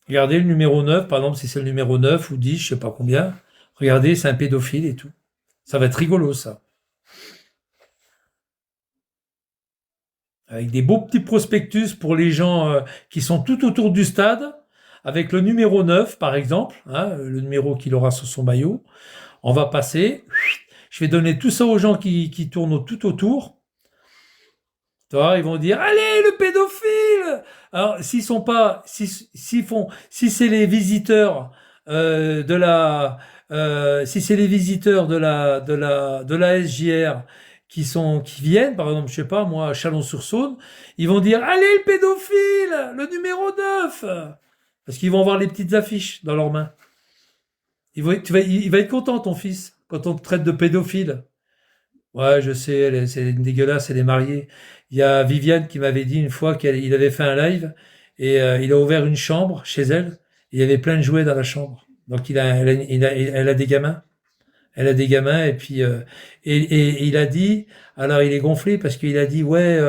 Regardez le numéro 9, par exemple, si c'est le numéro 9 ou 10, je sais pas combien. Regardez, c'est un pédophile et tout. Ça va être rigolo, ça. Avec des beaux petits prospectus pour les gens qui sont tout autour du stade, avec le numéro 9, par exemple, hein, le numéro qu'il aura sur son maillot. On va passer. Je vais donner tout ça aux gens qui tournent tout autour. Tu vois, ils vont dire, allez, le pédophile! Alors, s'ils sont pas, si c'est les visiteurs de la, si c'est les visiteurs de la SJR qui viennent, par exemple, je sais pas, moi, à Chalon-sur-Saône, ils vont dire, allez, le pédophile! Le numéro 9! Parce qu'ils vont avoir les petites affiches dans leurs mains. Il va être content, ton fils, quand on te traite de pédophile. Ouais, je sais, c'est dégueulasse, elle est mariée. Il y a Viviane qui m'avait dit une fois qu'il avait fait un live et il a ouvert une chambre chez elle. Et il y avait plein de jouets dans la chambre. Donc elle a des gamins. Elle a des gamins et puis et il a dit, alors il est gonflé parce qu'il a dit ouais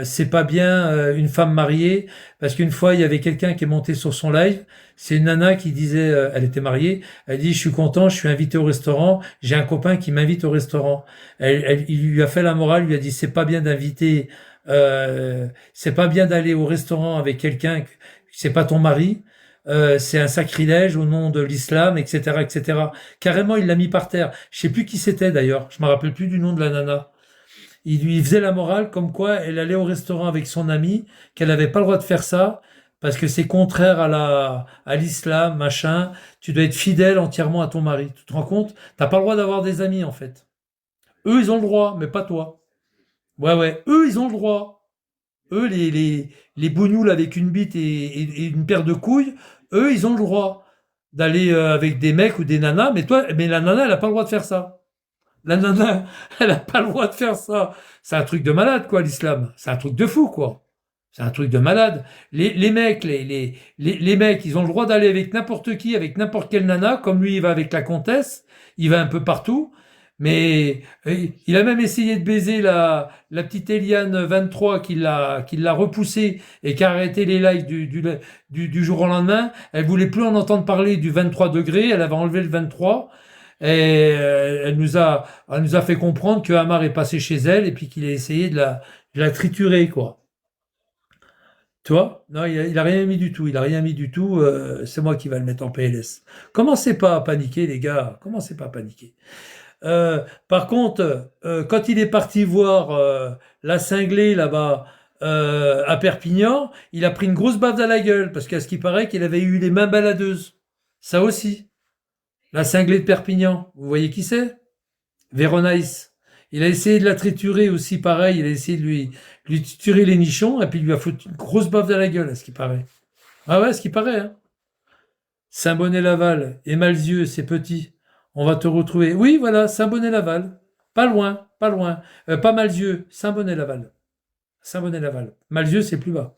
c'est pas bien une femme mariée parce qu'une fois il y avait quelqu'un qui est monté sur son live, c'est une nana qui disait elle était mariée, elle dit je suis content, je suis invité au restaurant, j'ai un copain qui m'invite au restaurant. Il lui a fait la morale, il lui a dit c'est pas bien d'aller au restaurant avec quelqu'un, c'est pas ton mari. C'est un sacrilège au nom de l'islam, etc., etc. Carrément, il l'a mis par terre. Je sais plus qui c'était d'ailleurs. Je me rappelle plus du nom de la nana. Il lui faisait la morale comme quoi elle allait au restaurant avec son ami, qu'elle n'avait pas le droit de faire ça parce que c'est contraire à l'islam, machin. Tu dois être fidèle entièrement à ton mari. Tu te rends compte? T'as pas le droit d'avoir des amis en fait. Eux, ils ont le droit, mais pas toi. Ouais, ouais. Eux, ils ont le droit. Eux, les bougnoules avec une bite et une paire de couilles, eux, ils ont le droit d'aller avec des mecs ou des nanas, mais la nana, elle a pas le droit de faire ça. La nana, elle a pas le droit de faire ça. C'est un truc de malade, quoi, l'islam. C'est un truc de fou, quoi. C'est un truc de malade. Les mecs, les mecs, ils ont le droit d'aller avec n'importe qui, avec n'importe quelle nana, comme lui, il va avec la comtesse, il va un peu partout. Mais il a même essayé de baiser la petite Eliane 23 qui l'a repoussé et qui a arrêté les lives du jour au lendemain. Elle voulait plus en entendre parler du 23 degrés, elle avait enlevé le 23. Et elle nous a fait comprendre que Hamar est passé chez elle et puis qu'il a essayé de la triturer, quoi. Tu vois? Non, il a rien mis du tout. Il a rien mis du tout. C'est moi qui va le mettre en PLS. Commencez pas à paniquer, les gars. Commencez pas à paniquer. Par contre, quand il est parti voir la cinglée là-bas à Perpignan, il a pris une grosse baffe dans la gueule parce qu'à ce qui paraît qu'il avait eu les mains baladeuses. Ça aussi. La cinglée de Perpignan. Vous voyez qui c'est? Véronice. Il a essayé de la triturer aussi, pareil. Il a essayé de lui triturer les nichons et puis il lui a foutu une grosse baffe dans la gueule, à ce qui paraît. Ah ouais, à ce qui paraît, hein. Saint-Bonnet-Laval et Malzieu, c'est petit. On va te retrouver. Oui, voilà, Saint-Bonnet-Laval. Pas loin, pas loin. Pas Malzieu, Saint-Bonnet-Laval. Saint-Bonnet-Laval. Malzieu, c'est plus bas.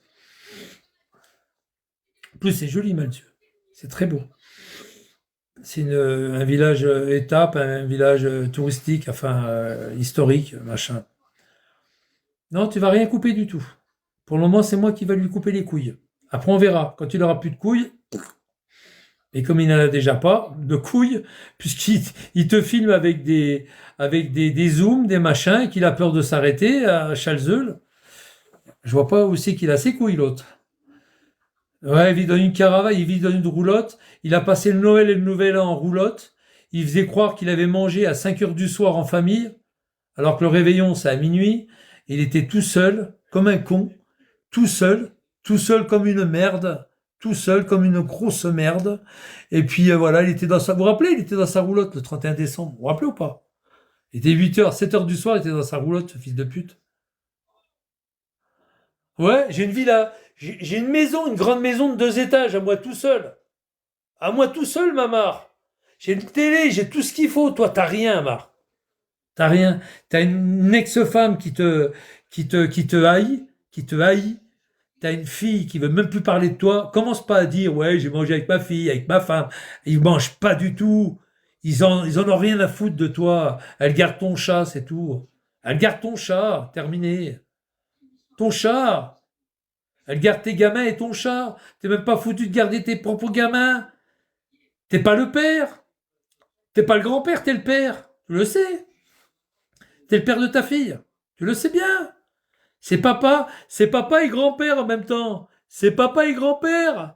En plus, c'est joli, Malzieu. C'est très beau. C'est un village étape, un village touristique, enfin historique, machin. Non, tu vas rien couper du tout. Pour le moment, c'est moi qui vais lui couper les couilles. Après, on verra. Quand il aura plus de couilles, et comme il n'en a déjà pas de couilles, puisqu'il te filme avec des zooms, des machins, et qu'il a peur de s'arrêter à Chalzeul, je vois pas où c'est qu'il a ses couilles, l'autre. Ouais, il vit dans une caravane, il vit dans une roulotte. Il a passé le Noël et le Nouvel An en roulotte. Il faisait croire qu'il avait mangé à 5 heures du soir en famille, alors que le réveillon, c'est à minuit. Il était tout seul, comme un con, tout seul comme une merde, tout seul comme une grosse merde. Et puis voilà, il était dans sa... Vous vous rappelez, il était dans sa roulotte le 31 décembre. Vous vous rappelez ou pas? Il était 8 heures, 7 heures du soir, il était dans sa roulotte, ce fils de pute. Ouais, j'ai une villa. J'ai une maison, une grande maison de 2 étages, à moi tout seul. À moi tout seul, Mamar. J'ai une télé, j'ai tout ce qu'il faut. Toi, t'as rien, Mamar. T'as rien. T'as une ex-femme qui te haït. T'as une fille qui veut même plus parler de toi. Commence pas à dire, ouais, j'ai mangé avec ma fille, avec ma femme. Ils mangent pas du tout. Ils en ont rien à foutre de toi. Elle garde ton chat, c'est tout. Elle garde ton chat, terminé. Ton chat. Elle garde tes gamins et ton chat. T'es même pas foutu de garder tes propres gamins. T'es pas le père. T'es pas le grand-père, t'es le père. Tu le sais. T'es le père de ta fille. Tu le sais bien. C'est papa et grand-père en même temps. C'est papa et grand-père.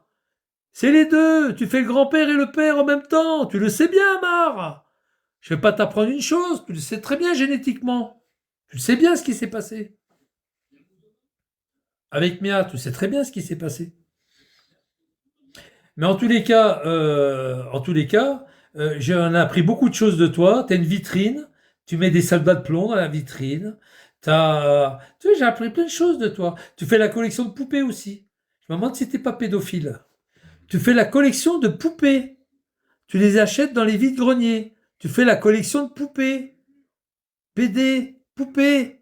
C'est les deux. Tu fais le grand-père et le père en même temps. Tu le sais bien, Amar. Je vais pas t'apprendre une chose. Tu le sais très bien génétiquement. Tu le sais bien ce qui s'est passé. Avec Mia, tu sais très bien ce qui s'est passé. Mais en tous les cas, j'en ai appris beaucoup de choses de toi. Tu as une vitrine, tu mets des soldats de plomb dans la vitrine. Tu vois, j'ai appris plein de choses de toi. Tu fais la collection de poupées aussi. Je me demande si t'es pas pédophile. Tu fais la collection de poupées. Tu les achètes dans les vides-greniers. Tu fais la collection de poupées. PD, poupées.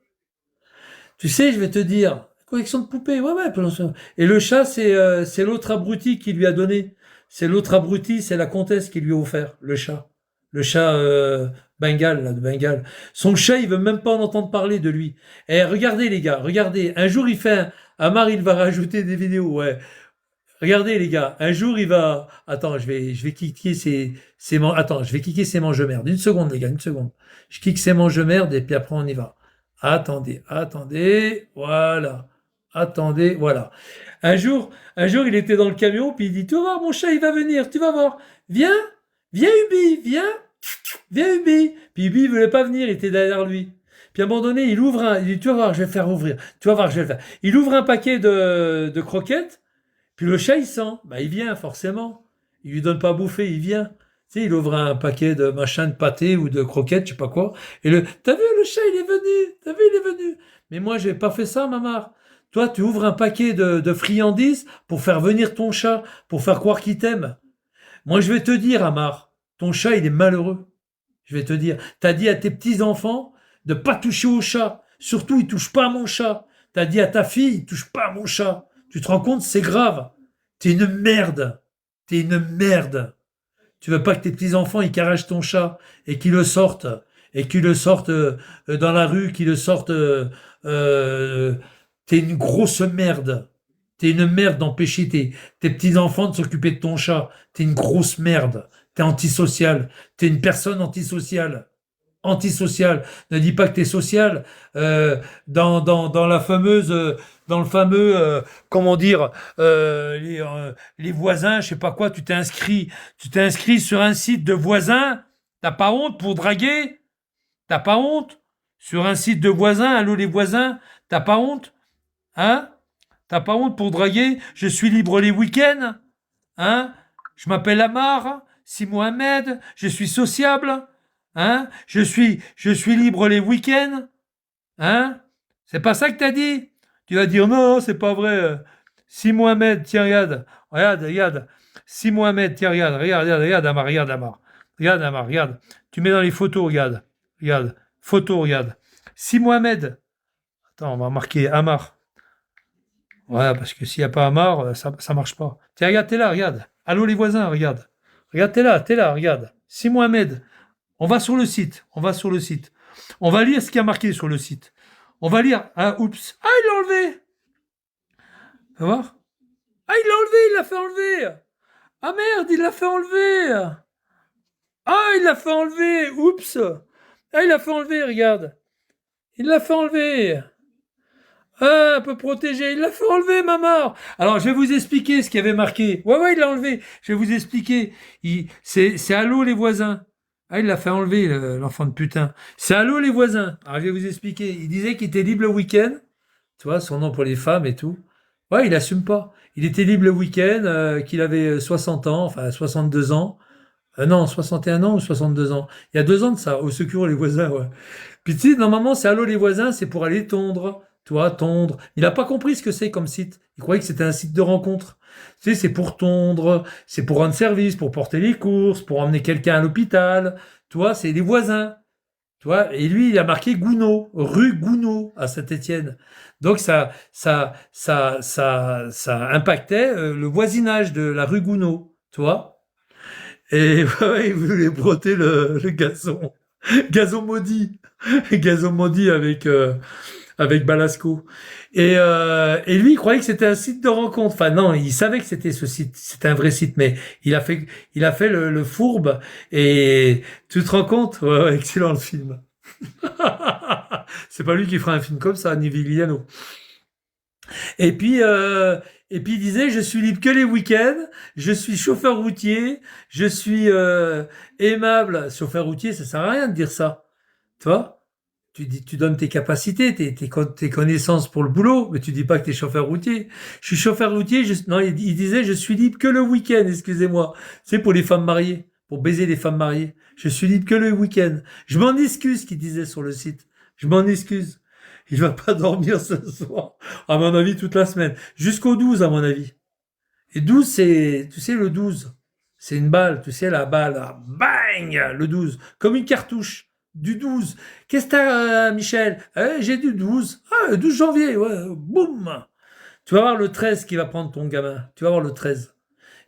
Tu sais, je vais te dire, collection de poupées, ouais, ouais. Et le chat, c'est l'autre abruti qui lui a donné. C'est l'autre abruti, c'est la comtesse qui lui a offert, le chat. Le chat Bengale, là, de Bengale. Son chat, il veut même pas en entendre parler de lui. Et regardez, les gars, regardez. Un jour, il fait Amar, il va rajouter des vidéos, ouais. Regardez, les gars, un jour, il va... Attends, je vais cliquer Attends, je vais cliquer ses mange-merde. Une seconde, les gars, une seconde. Je clique ses mange-merde et puis après, on y va. Attendez, voilà. Attendez, voilà. Un jour, il était dans le camion, puis il dit, tu vas voir, mon chat, il va venir, tu vas voir. Viens, viens, Ubi, viens, Ubi. Puis Ubi, il voulait pas venir, il était derrière lui. Puis à un moment donné, il dit, tu vas voir, je vais le faire ouvrir. Tu vas voir, je vais le faire. Il ouvre un paquet de croquettes, puis le chat, il sent. Bah, il vient, forcément. Il lui donne pas à bouffer, il vient. Tu sais, il ouvre un paquet de machin de pâté ou de croquettes, je sais pas quoi. T'as vu, le chat, il est venu. T'as vu, il est venu. Mais moi, j'ai pas fait ça, mamar. Toi, tu ouvres un paquet de friandises pour faire venir ton chat, pour faire croire qu'il t'aime. Moi, je vais te dire, Amar, ton chat, il est malheureux. Je vais te dire. T'as dit à tes petits-enfants de pas toucher au chat. Surtout, il touche pas à mon chat. T'as dit à ta fille, il touche pas à mon chat. Tu te rends compte, c'est grave. T'es une merde. T'es une merde. Tu veux pas que tes petits-enfants, ils caressent ton chat et qu'ils le sortent. Et qu'ils le sortent dans la rue, qu'ils le sortent... t'es une grosse merde. T'es une merde d'empêcher tes petits-enfants de s'occuper de ton chat. T'es une grosse merde. T'es antisocial. T'es une personne antisociale. Antisocial. Ne dis pas que t'es social. Dans la fameuse, dans le fameux, comment dire, les voisins, je sais pas quoi, tu t'es inscrit sur un site de voisins. T'as pas honte pour draguer? T'as pas honte? Sur un site de voisins, allô les voisins, t'as pas honte? Hein? T'as pas honte pour draguer? Je suis libre les week-ends? Hein? Je m'appelle Amar, Si Mohamed, je suis sociable? Hein? Je suis libre les week-ends? Hein? C'est pas ça que t'as dit? Tu vas dire non, c'est pas vrai. Si Mohamed, tiens, regarde. Si Mohamed, tiens, regarde, Amar, regarde. Tu mets dans les photos, regarde. Photo, regarde. Si Mohamed, attends, on va marquer Amar. Voilà, parce que s'il n'y a pas Amar, ça marche pas. Tiens, regarde, t'es là, regarde. Allô les voisins, regarde. Regarde, t'es là, regarde. Si Mohamed, on va sur le site. On va lire ce qu'il y a marqué sur le site. On va lire. Ah, oups. Ah, il l'a enlevé. Va voir. Ah, il l'a fait enlever. Ah merde, il l'a fait enlever. Ah, il l'a fait enlever. Oups. Ah, il l'a fait enlever, regarde. Il l'a fait enlever. Ah, un peu protégé. Il l'a fait enlever, maman. Alors, je vais vous expliquer ce qu'il y avait marqué. Ouais, il l'a enlevé. Je vais vous expliquer. C'est allô les voisins. Ah, il l'a fait enlever, l'enfant de putain. C'est allô les voisins. Alors, je vais vous expliquer. Il disait qu'il était libre le week-end. Tu vois, son nom pour les femmes et tout. Ouais, il assume pas. Il était libre le week-end, qu'il avait 60 ans, enfin 62 ans. Non, 61 ans ou 62 ans. Il y a 2 ans de ça, au secours les voisins, ouais. Puis tu sais, normalement, c'est allô les voisins, c'est pour aller tondre. Toi, tondre. Il n'a pas compris ce que c'est comme site. Il croyait que c'était un site de rencontre. Tu sais, c'est pour tondre, c'est pour rendre service, pour porter les courses, pour emmener quelqu'un à l'hôpital. Toi, c'est les voisins. Tu vois, et lui, il a marqué Gounod, rue Gounod à Saint-Étienne. Donc ça impactait le voisinage de la rue Gounod, tu vois. Et ouais, il voulait broter le gazon. Gazon maudit. Gazon maudit avec Balasco. Et lui, il croyait que c'était un site de rencontre. Enfin non, il savait que c'était ce site, c'était un vrai site, mais il a fait le fourbe. Et tu te rends compte? Ouais, ouais, excellent le film. C'est pas lui qui fera un film comme ça, ni Vigliano. Et puis, euh, et puis il disait, je suis libre que les week-ends, je suis chauffeur routier, je suis aimable. Chauffeur routier, ça sert à rien de dire ça. Tu vois? Tu donnes tes capacités, tes connaissances pour le boulot, mais tu dis pas que tu es chauffeur routier. Je suis chauffeur routier, non, il disait, je suis libre que le week-end, excusez-moi. C'est pour les femmes mariées, pour baiser les femmes mariées. Je suis libre que le week-end. Je m'en excuse, qu'il disait sur le site. Je m'en excuse. Il va pas dormir ce soir. À mon avis, toute la semaine. Jusqu'au 12, à mon avis. Et 12, c'est, tu sais, le 12. C'est une balle, tu sais, la balle, là, bang, le 12. Comme une cartouche. Du 12. Qu'est-ce que t'as, Michel? J'ai du 12. Ah, le 12 janvier, ouais, boum. Tu vas voir le 13 qui va prendre ton gamin. Tu vas voir le 13.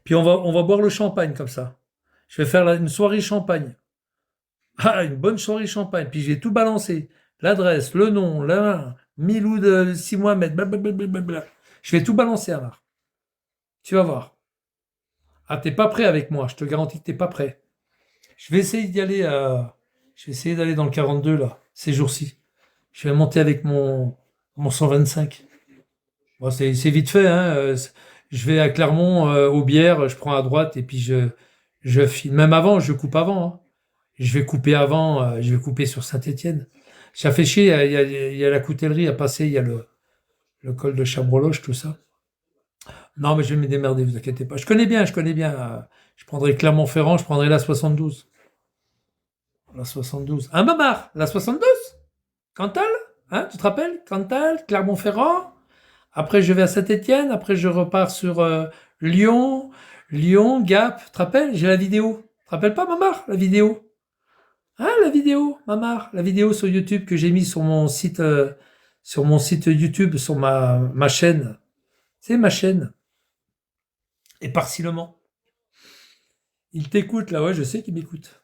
Puis on va boire le champagne comme ça. Je vais faire une soirée champagne. Ah, une bonne soirée champagne. Puis je vais tout balancer. L'adresse, le nom, la Milou de 6 mois, blablabla. Je vais tout balancer à Marc. Tu vas voir. Ah, t'es pas prêt avec moi. Je te garantis que t'es pas prêt. Je vais essayer d'y aller je vais essayer d'aller dans le 42, là, ces jours-ci. Je vais monter avec mon 125. Bon, c'est vite fait, hein. Je vais à Clermont, aux bières, je prends à droite et puis je file. Même avant, je coupe avant, hein. Je vais couper avant, je vais couper sur Saint-Étienne. Ça fait chier, il y a la coutellerie à passer, il y a le col de Chabreloche, tout ça. Non, mais je vais me démerder, vous inquiétez pas. Je connais bien. Je prendrai Clermont-Ferrand, je prendrai la 72. La 72. Un Mamar, la 72? Cantal? Hein, tu te rappelles? Cantal, Clermont-Ferrand. Après, je vais à Saint-Étienne. Après, je repars sur Lyon. Lyon, Gap. Tu te rappelles? J'ai la vidéo. Tu te rappelles pas, Mamar, la vidéo? Hein, la vidéo, Mamar? La vidéo sur YouTube que j'ai mis sur mon site YouTube, sur ma chaîne. C'est ma chaîne. Et partiellement. Il t'écoute, là, ouais, je sais qu'il m'écoute.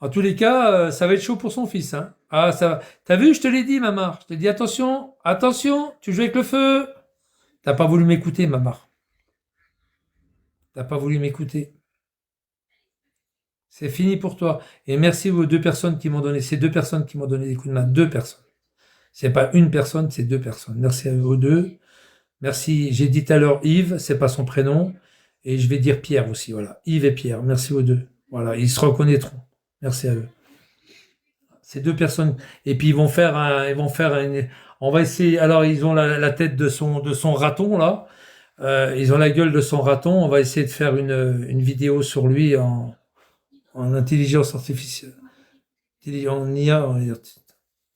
En tous les cas, ça va être chaud pour son fils, hein. Ah, ça, t'as vu, je te l'ai dit, Mamar. Je t'ai dit, attention, attention, tu joues avec le feu. T'as pas voulu m'écouter, Mamar. T'as pas voulu m'écouter. C'est fini pour toi. Et merci aux deux personnes qui m'ont donné, ces deux personnes qui m'ont donné des coups de main. Deux personnes. C'est pas une personne, c'est deux personnes. Merci à eux deux. Merci. J'ai dit tout à l'heure Yves, c'est pas son prénom. Et je vais dire Pierre aussi, voilà. Yves et Pierre. Merci aux deux. Voilà. Ils se reconnaîtront. Merci à eux. Ces deux personnes. Et puis on va essayer. Alors, ils ont la tête de son raton, là. Ils ont la gueule de son raton. On va essayer de faire une vidéo sur lui en intelligence artificielle. En IA, on va dire,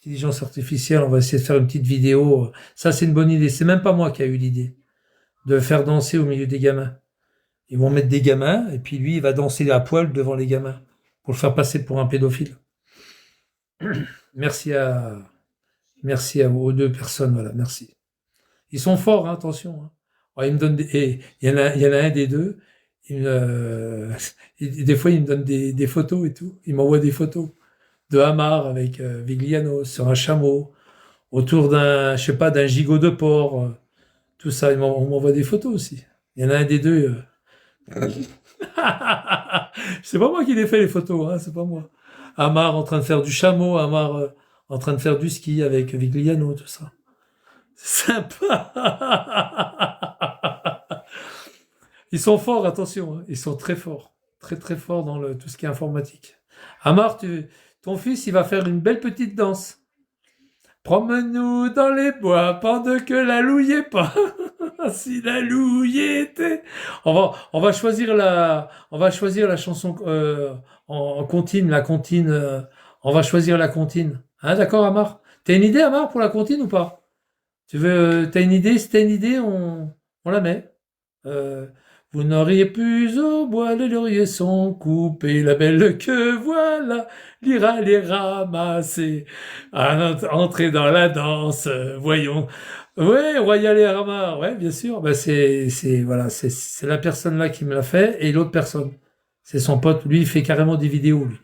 intelligence artificielle, on va essayer de faire une petite vidéo. Ça, c'est une bonne idée. C'est même pas moi qui a eu l'idée de faire danser au milieu des gamins. Ils vont mettre des gamins, et puis lui, il va danser à poil devant les gamins pour le faire passer pour un pédophile. Merci aux deux personnes, voilà, merci. Ils sont forts, hein, attention. Hein. Ouais, ils me donnent et il y en a un des deux. Des fois, il me donne des photos et tout. Il m'envoie des photos de Hamar avec Vigliano sur un chameau, autour d'un, je sais pas, d'un gigot de porc, tout ça. On m'envoie des photos aussi. Il y en a un des deux. C'est pas moi qui les fait les photos, hein, c'est pas moi. Hamar en train de faire du chameau, Hamar en train de faire du ski avec Vigliano, tout ça. C'est sympa. Ils sont forts, attention, hein. Ils sont très forts. Très très forts dans tout ce qui est informatique. Hamar, ton fils, il va faire une belle petite danse. Promène-nous dans les bois pendant que la louille est pas. Si la louille était. On va choisir la chanson en comptine, la comptine. On va choisir la comptine. Hein, d'accord, Amar? T'as une idée, Amar, pour la comptine ou pas? T'as une idée? Si t'as une idée, on la met. Vous n'auriez plus au bois, les lauriers sont coupés, la belle que voilà, l'ira les ramasser. Entrer dans la danse, voyons. Ouais, Royal et Ramar, ouais, bien sûr. Bah voilà, c'est la personne là qui me l'a fait et l'autre personne. C'est son pote, lui, il fait carrément des vidéos, lui.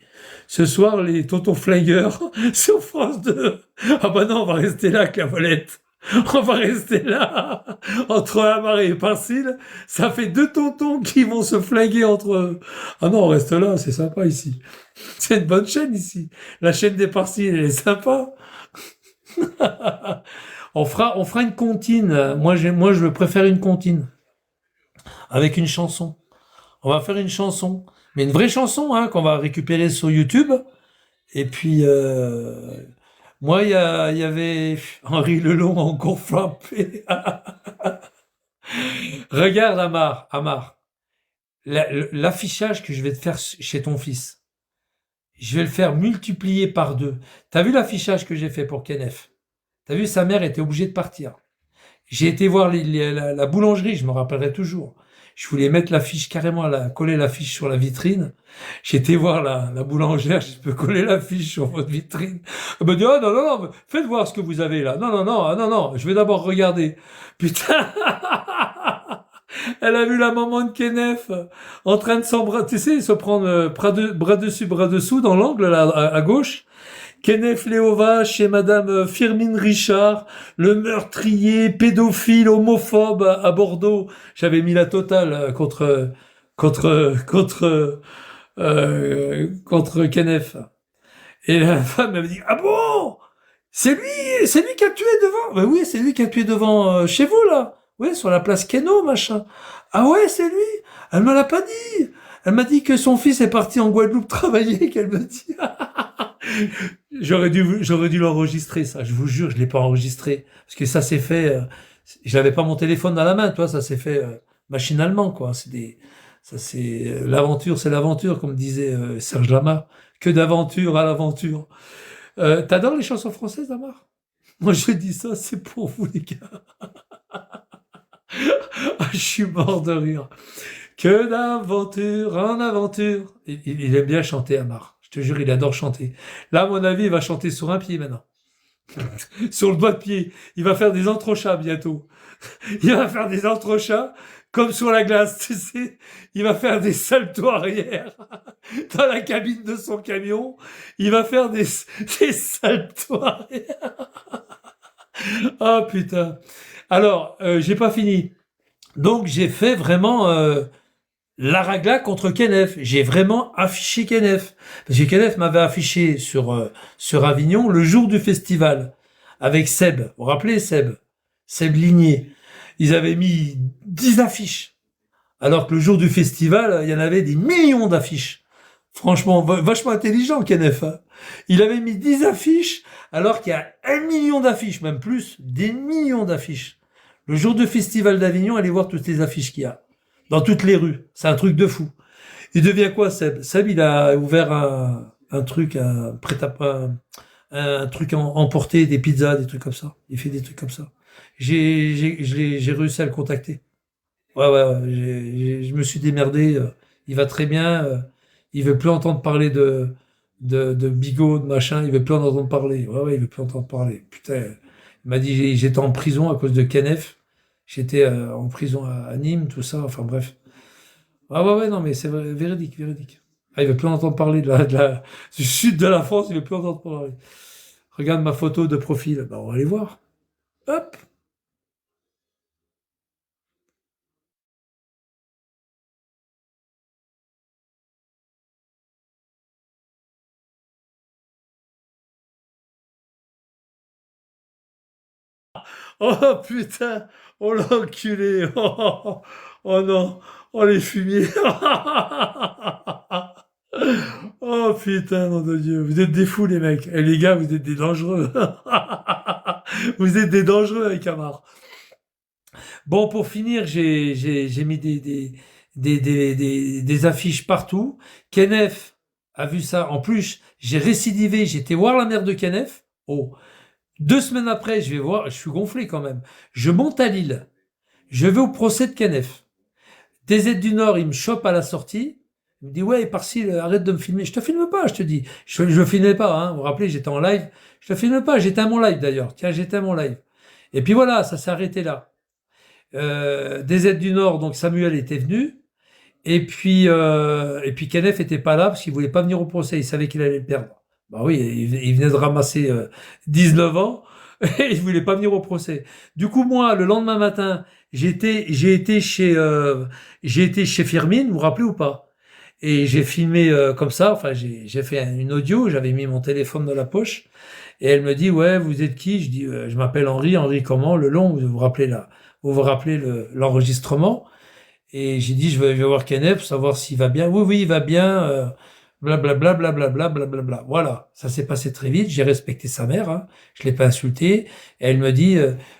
Ce soir, les tontons flingueurs sur France 2. Ah bah non, on va rester là avec la volette. On va rester là, entre Amar et Parcille. Ça fait deux tontons qui vont se flinguer entre eux. Ah non, on reste là, c'est sympa ici. C'est une bonne chaîne ici. La chaîne des Parcilles, elle est sympa. On fera une comptine. Moi, je préfère une comptine. Avec une chanson. On va faire une chanson. Mais une vraie chanson, hein, qu'on va récupérer sur YouTube. Et puis, moi, il y avait Henri Lelon encore frappé. Regarde, Amar, l'affichage que je vais te faire chez ton fils. Je vais le faire multiplier par 2. T'as vu l'affichage que j'ai fait pour Kenneth? T'as vu, sa mère était obligée de partir. J'ai été voir la boulangerie, je me rappellerai toujours. Je voulais mettre l'affiche carrément, coller l'affiche sur la vitrine. J'ai été voir la boulangère, je peux coller l'affiche sur votre vitrine. Elle me dit, oh non, non, non, faites voir ce que vous avez là. Non, non, non, ah, non, non, je vais d'abord regarder. Putain, elle a vu la maman de Kenneth en train de s'embrasser, tu sais, se prendre bras dessus, bras dessous dans l'angle là, à gauche. Kenneth Léova chez Madame Firmine Richard, le meurtrier, pédophile, homophobe à Bordeaux. J'avais mis la totale contre Kenneth. Et la femme m'avait dit, ah bon? C'est lui qui a tué devant? Ben oui, c'est lui qui a tué devant chez vous là. Oui, sur la place Queneau, machin. Ah ouais, c'est lui. Elle me l'a pas dit. Elle m'a dit que son fils est parti en Guadeloupe travailler, qu'elle me dit. J'aurais dû l'enregistrer, ça. Je vous jure, je l'ai pas enregistré. Parce que ça s'est fait, je n'avais pas mon téléphone dans la main, toi, ça s'est fait machinalement, quoi. L'aventure, c'est l'aventure, comme disait Serge Lama. Que d'aventure à l'aventure. T'adores les chansons françaises, Amar? Moi, je dis ça, c'est pour vous, les gars. Ah, je suis mort de rire. Que d'aventure en aventure. Il aime bien chanter, Amar. Je te jure, il adore chanter. Là, à mon avis, il va chanter sur un pied maintenant. Sur le doigt de pied. Il va faire des entrechats bientôt. Il va faire des entrechats comme sur la glace, tu sais. Il va faire des saltos arrière dans la cabine de son camion. Il va faire des saltos arrière. Oh putain. Alors, j'ai pas fini. Donc, j'ai fait vraiment l'Aragla contre Kenneth. J'ai vraiment affiché Kenneth. Parce que Kenneth m'avait affiché sur Avignon le jour du festival. Avec Seb. Vous vous rappelez Seb? Seb Ligné. Ils avaient mis 10 affiches. Alors que le jour du festival, il y en avait des millions d'affiches. Franchement, vachement intelligent, Kenneth. Hein. Il avait mis 10 affiches, alors qu'il y a 1 million d'affiches, même plus, des millions d'affiches. Le jour du festival d'Avignon, allez voir toutes les affiches qu'il y a. Dans toutes les rues. C'est un truc de fou. Il devient quoi, Seb? Seb, il a ouvert un truc, un truc emporté, des pizzas, des trucs comme ça. Il fait des trucs comme ça. J'ai réussi à le contacter. Ouais, je me suis démerdé. Il va très bien. Il veut plus entendre parler de bigot, de machin. Il veut plus en entendre parler. Ouais, il veut plus entendre parler. Putain. Il m'a dit, j'étais en prison à cause de Kenneth. J'étais en prison à Nîmes, tout ça. Enfin, bref. Ouais, non, mais c'est vrai, véridique. Ah, il veut plus entendre parler du sud de la France. Il veut plus entendre parler. Regarde ma photo de profil. Bah, on va aller voir. Hop. Oh putain, oh l'enculé, oh non, oh les fumiers. Oh putain, nom de Dieu, vous êtes des fous les mecs. Et les gars, vous êtes des dangereux. Vous êtes des dangereux avec Amar. Bon, pour finir, j'ai mis des affiches partout. Kenneth a vu ça. En plus, j'ai récidivé, j'étais voir la mère de Kenneth. Oh. 2 semaines après, je suis gonflé quand même. Je monte à Lille. Je vais au procès de Kenneth. DZ du Nord, il me chope à la sortie. Il me dit, ouais, Parsil, arrête de me filmer. Je te filme pas, je te dis. Je filmais pas, hein. Vous vous rappelez, j'étais en live. Je te filme pas, j'étais à mon live d'ailleurs. Tiens, j'étais à mon live. Et puis voilà, ça s'est arrêté là. DZ du Nord, donc Samuel était venu. Et puis Kenneth était pas là parce qu'il voulait pas venir au procès. Il savait qu'il allait le perdre. Bah oui, il venait de ramasser 19 ans et il voulait pas venir au procès. Du coup, moi, le lendemain matin, j'ai été chez Firmin, vous vous rappelez ou pas? Et j'ai filmé comme ça. Enfin, j'ai fait une audio. J'avais mis mon téléphone dans la poche. Et elle me dit, ouais, vous êtes qui? Je dis, je m'appelle Henri. Henri comment? Le long. Vous vous rappelez vous rappelez l'enregistrement? Et j'ai dit, je vais voir Kenneth pour savoir s'il va bien. Oui, oui, il va bien. Blablabla, blablabla, blablabla. Voilà, ça s'est passé très vite. J'ai respecté sa mère. Hein. Je l'ai pas insulté. Et elle me dit,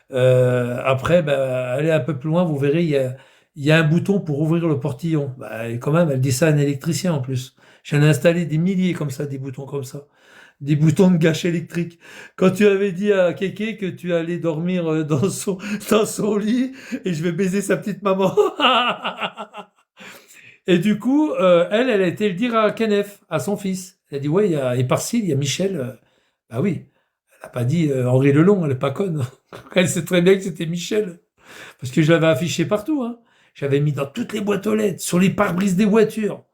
après, bah, allez un peu plus loin, vous verrez, il y a un bouton pour ouvrir le portillon. Bah, et quand même, elle dit ça à un électricien en plus. J'en ai installé des milliers comme ça, des boutons comme ça. Des boutons de gâche électrique. Quand tu avais dit à Kéké que tu allais dormir dans son lit et je vais baiser sa petite maman. Et du coup, elle a été le dire à Kenneth, à son fils. Elle a dit, ouais, il y a Éparcile, il y a Michel. Bah oui. Elle n'a pas dit Henri Lelon, elle est pas conne. Elle sait très bien que c'était Michel. Parce que je l'avais affiché partout, hein. J'avais mis dans toutes les boîtes aux lettres, sur les pare-brises des voitures.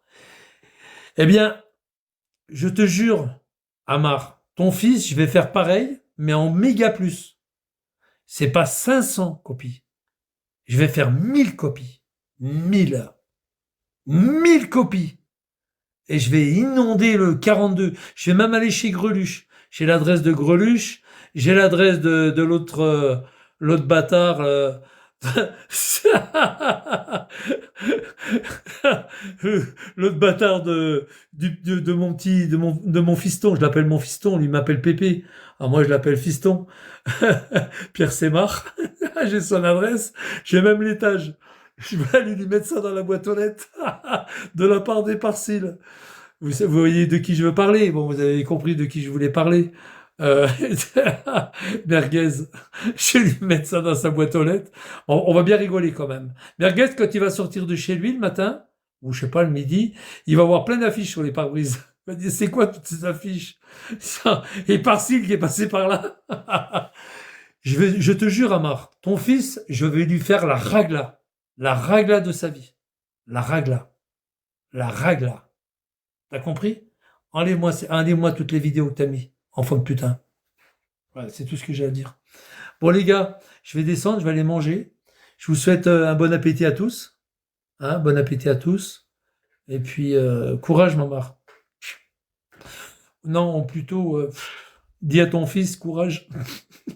Eh bien, je te jure, Amar, ton fils, je vais faire pareil, mais en méga plus. C'est pas 500 copies. Je vais faire 1000 copies. 1000. 1000 copies. Et je vais inonder le 42. Je vais même aller chez Greluche. J'ai l'adresse de Greluche. J'ai l'adresse de l'autre bâtard. L'autre bâtard de mon fiston. Je l'appelle mon fiston. Lui m'appelle Pépé. Alors moi je l'appelle fiston. Pierre Sémar. J'ai son adresse. J'ai même l'étage. Je vais aller lui mettre ça dans la boîte aux lettres de la part des Parcils. Vous voyez de qui je veux parler. Bon, vous avez compris de qui je voulais parler. Euh, Merguez, je vais lui mettre ça dans sa boîte aux lettres. On va bien rigoler quand même. Merguez, quand il va sortir de chez lui le matin, ou je sais pas, le midi, il va voir plein d'affiches sur les pare-brises. Il va dire, c'est quoi toutes ces affiches? Et Parcil qui est passé par là. Je te jure, Amar, ton fils, je vais lui faire la ragla. La ragla de sa vie. La ragla. La ragla. T'as compris? Enlève-moi toutes les vidéos que t'as mis. Enfant de putain. Voilà, c'est tout ce que j'ai à dire. Bon les gars, je vais descendre, je vais aller manger. Je vous souhaite un bon appétit à tous. Hein, bon appétit à tous. Et puis, courage, maman. Non, plutôt, dis à ton fils, courage.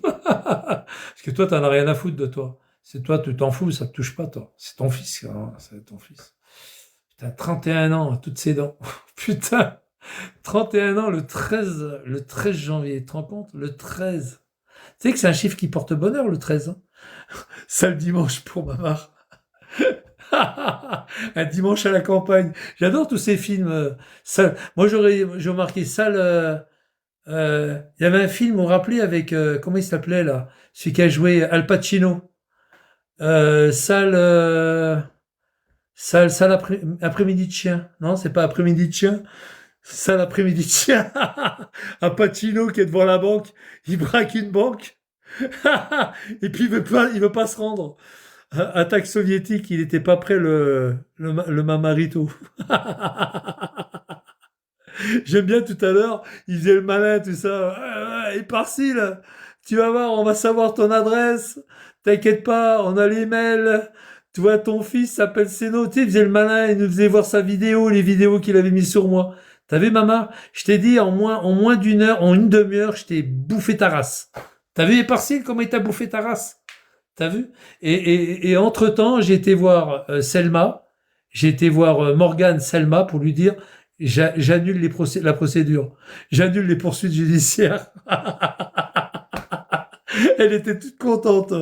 Parce que toi, t'en as rien à foutre de toi. C'est toi, tu t'en fous, ça te touche pas, toi. C'est ton fils, hein, c'est ton fils. Putain, 31 ans, toutes ses dents. Putain, 31 ans, le 13 janvier. Tu te rends compte? Le 13. Tu sais que c'est un chiffre qui porte bonheur, le 13. Hein, ça, le dimanche pour ma mère. Un dimanche à la campagne. J'adore tous ces films. Moi, j'aurais marqué ça. Il y avait un film, on rappelait, avec... comment il s'appelait, là? Celui qui a joué Al Pacino. Salle après-midi de chien. Non, c'est pas après-midi de chien. Salle après-midi de chien. Un Pacino qui est devant la banque. Il braque une banque. Et puis il veut pas se rendre. Attaque soviétique, il n'était pas prêt le Mamarito. J'aime bien tout à l'heure, il faisait le malin, tout ça. Et par-ci, là, tu vas voir, on va savoir ton adresse. T'inquiète pas, on a les mails. Tu vois, ton fils s'appelle Seno. Tu sais, il faisait le malin, il nous faisait voir sa vidéo, les vidéos qu'il avait mis sur moi. T'as vu, maman? Je t'ai dit, en moins d'une heure, en une demi-heure, je t'ai bouffé ta race. T'as vu, Éparcile, comment il t'a bouffé ta race? T'as vu? Et entre-temps, j'ai été voir Selma. J'ai été voir Morgane Selma pour lui dire, j'annule la procédure. J'annule les poursuites judiciaires. Elle était toute contente,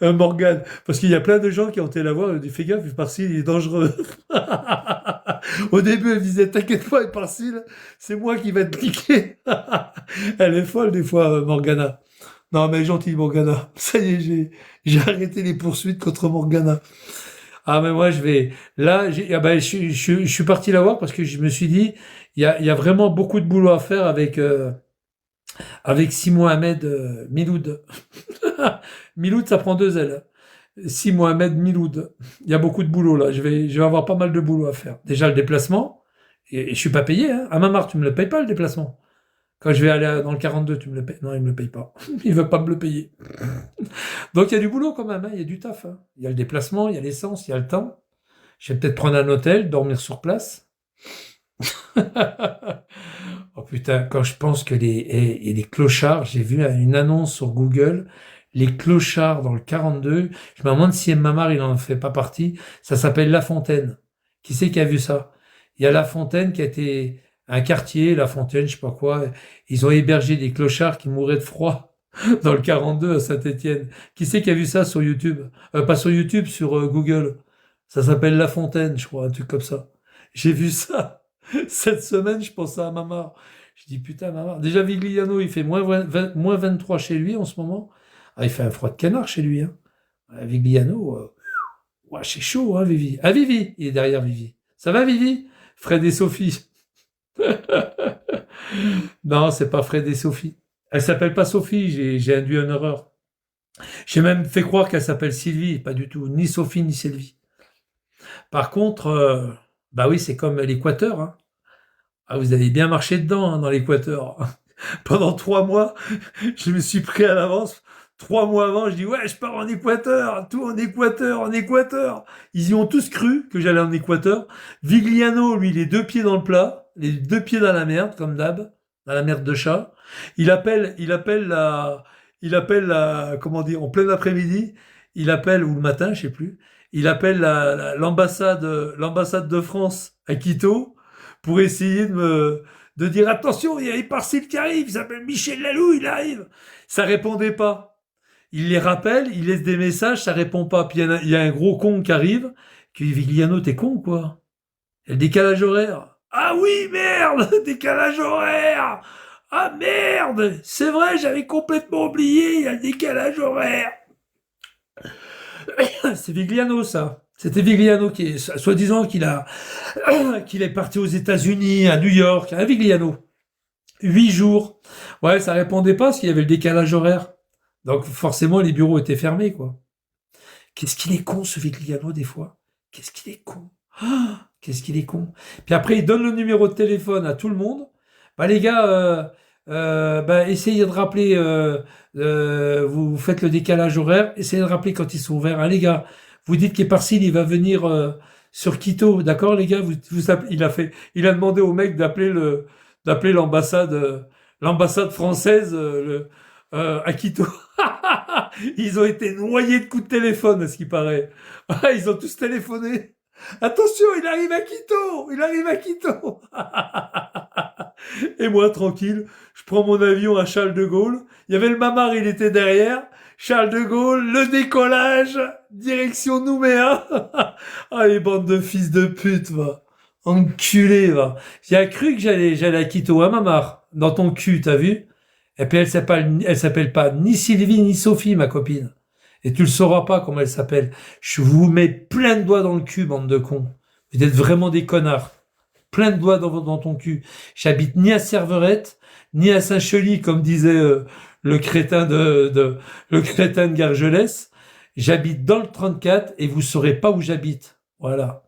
Morgane, parce qu'il y a plein de gens qui ont été la voir, elle dit, fais gaffe, Éparcile, il est dangereux. Au début, elle disait, t'inquiète pas, Éparcile, c'est moi qui vais te piquer. Elle est folle des fois, Morgana. Non, mais gentille, Morgana. Ça y est, j'ai arrêté les poursuites contre Morgana. Ah, mais moi, je vais. Là, je suis parti la voir parce que je me suis dit, il y a vraiment beaucoup de boulot à faire avec Si Mohamed Miloud. Miloud, ça prend deux ailes. Si Mohamed Miloud. Il y a beaucoup de boulot là. Je vais avoir pas mal de boulot à faire. Déjà, le déplacement. Et je suis pas payé. Hein. À Mamar, tu me le payes pas le déplacement. Quand je vais aller dans le 42, tu me le payes. Non, il me le paye pas. Il veut pas me le payer. Donc, il y a du boulot quand même. Hein. Il y a du taf. Hein. Il y a le déplacement, il y a l'essence, il y a le temps. Je vais peut-être prendre un hôtel, dormir sur place. Oh putain, quand je pense que et les clochards, j'ai vu une annonce sur Google, les clochards dans le 42, je me demande si Mamar il en fait pas partie, ça s'appelle La Fontaine. Qui c'est qui a vu ça? Il y a La Fontaine qui a été un quartier, La Fontaine, je sais pas quoi, ils ont hébergé des clochards qui mouraient de froid dans le 42 à Saint-Étienne. Qui c'est qui a vu ça sur YouTube? Pas sur YouTube, sur Google. Ça s'appelle La Fontaine, je crois, un truc comme ça. J'ai vu ça. Cette semaine, je pensais à Mamar. Je dis putain, Mamar. Déjà, Vigliano, il fait moins 23 chez lui en ce moment. Ah, il fait un froid de canard chez lui. Hein. Vigliano, ouais, c'est chaud, hein, Vivi. Ah, Vivi, il est derrière Vivi. Ça va, Vivi? Fred et Sophie. Non, c'est pas Fred et Sophie. Elle s'appelle pas Sophie, j'ai induit une erreur. J'ai même fait croire qu'elle s'appelle Sylvie, pas du tout. Ni Sophie, ni Sylvie. Par contre, bah oui, c'est comme l'Équateur. Hein. Ah, vous avez bien marché dedans, hein, dans l'Équateur. Pendant 3 mois, je me suis pris à l'avance. 3 mois avant, je dis ouais, je pars en Équateur, tout en Équateur, en Équateur. Ils y ont tous cru que j'allais en Équateur. Vigliano, lui, les deux pieds dans le plat, les deux pieds dans la merde, comme d'hab, dans la merde de chat. Il appelle la, comment dire, en plein après-midi, il appelle, ou le matin, je sais plus, il appelle l'ambassade de France à Quito pour essayer de dire attention, il y a Hyparcile qui arrive, il s'appelle Michel Lalou, il arrive. Ça répondait pas. Il les rappelle, il laisse des messages, ça répond pas. Puis il y a un gros con qui arrive, qui dit Vigliano, t'es con quoi? Il y a le décalage horaire. Ah oui, merde, décalage horaire. Ah merde, c'est vrai, j'avais complètement oublié, il y a le décalage horaire. C'est Vigliano ça. C'était Vigliano qui est, soi-disant qu'il est parti aux États-Unis, à New York, à Vigliano. 8 jours. Ouais, ça répondait pas parce qu'il y avait le décalage horaire. Donc forcément, les bureaux étaient fermés, quoi. Qu'est-ce qu'il est con, ce Vigliano, des fois. Qu'est-ce qu'il est con. Ah, qu'est-ce qu'il est con. Puis après, il donne le numéro de téléphone à tout le monde. Bah les gars, bah, essayez de rappeler, vous faites le décalage horaire, essayez de rappeler quand ils sont ouverts. Hein, les gars, vous dites qu'Eparsil, il va venir sur Quito, d'accord les gars, il a demandé au mec d'appeler l'ambassade française à Quito. Ils ont été noyés de coups de téléphone, à ce qui paraît. Ils ont tous téléphoné. Attention, il arrive à Quito, il arrive à Quito. Et moi, tranquille, je prends mon avion à Charles de Gaulle. Il y avait le Mamar, il était derrière. Charles de Gaulle, le décollage, direction Nouméa. Ah, les bandes de fils de pute, va. Enculé, va. J'ai cru que j'allais à Quito, hein, Mamar. Dans ton cul, t'as vu? Et puis elle s'appelle pas ni Sylvie ni Sophie, ma copine. Et tu le sauras pas comment elle s'appelle. Je vous mets plein de doigts dans le cul, bande de cons. Vous êtes vraiment des connards. Plein de doigts dans ton cul. J'habite ni à Serverette, ni à Saint-Chely, comme disait le crétin le crétin de Gargelès. J'habite dans le 34 et vous saurez pas où j'habite. Voilà.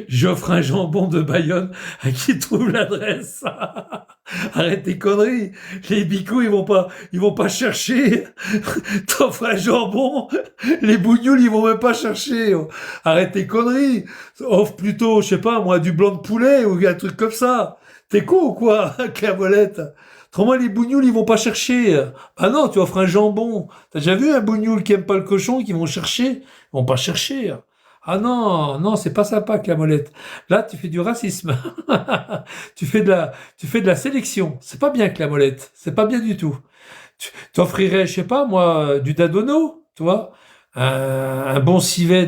J'offre un jambon de Bayonne à qui trouve l'adresse. Arrête tes conneries. Les bicots, ils vont pas chercher. T'offres un jambon. Les bougnoules, ils vont même pas chercher. Arrête tes conneries. Offre plutôt, je sais pas, moi, du blanc de poulet ou un truc comme ça. T'es con ou quoi, Clavolette? Autrement, les bougnoules, ils vont pas chercher. Ah non, tu offres un jambon. T'as déjà vu un bougnoul qui aime pas le cochon, qui vont chercher? Ils vont pas chercher. Ah non, non, c'est pas sympa, Clamolette. Là, tu fais du racisme. Tu fais de la sélection. C'est pas bien, Clamolette. C'est pas bien du tout. Tu t'offrirais, je sais pas, moi, du dadono, tu vois, un bon civet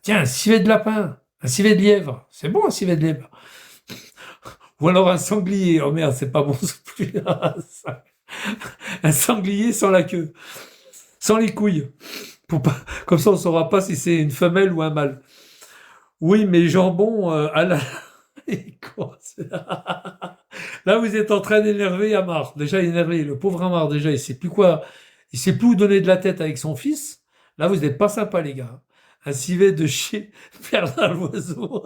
tiens, un civet de lapin, un civet de lièvre. C'est bon, un civet de lièvre. Ou alors un sanglier. Oh merde, c'est pas bon non plus. Un sanglier sans la queue. Sans les couilles. Pour pas, comme ça, on saura pas si c'est une femelle ou un mâle. Oui, mais jambon, à la... Là, vous êtes en train d'énerver Amar. Déjà énervé, le pauvre Amar, déjà, il sait plus quoi. Il sait plus où donner de la tête avec son fils. Là, vous n'êtes pas sympa, les gars. Un civet de chez Bernard Loiseau.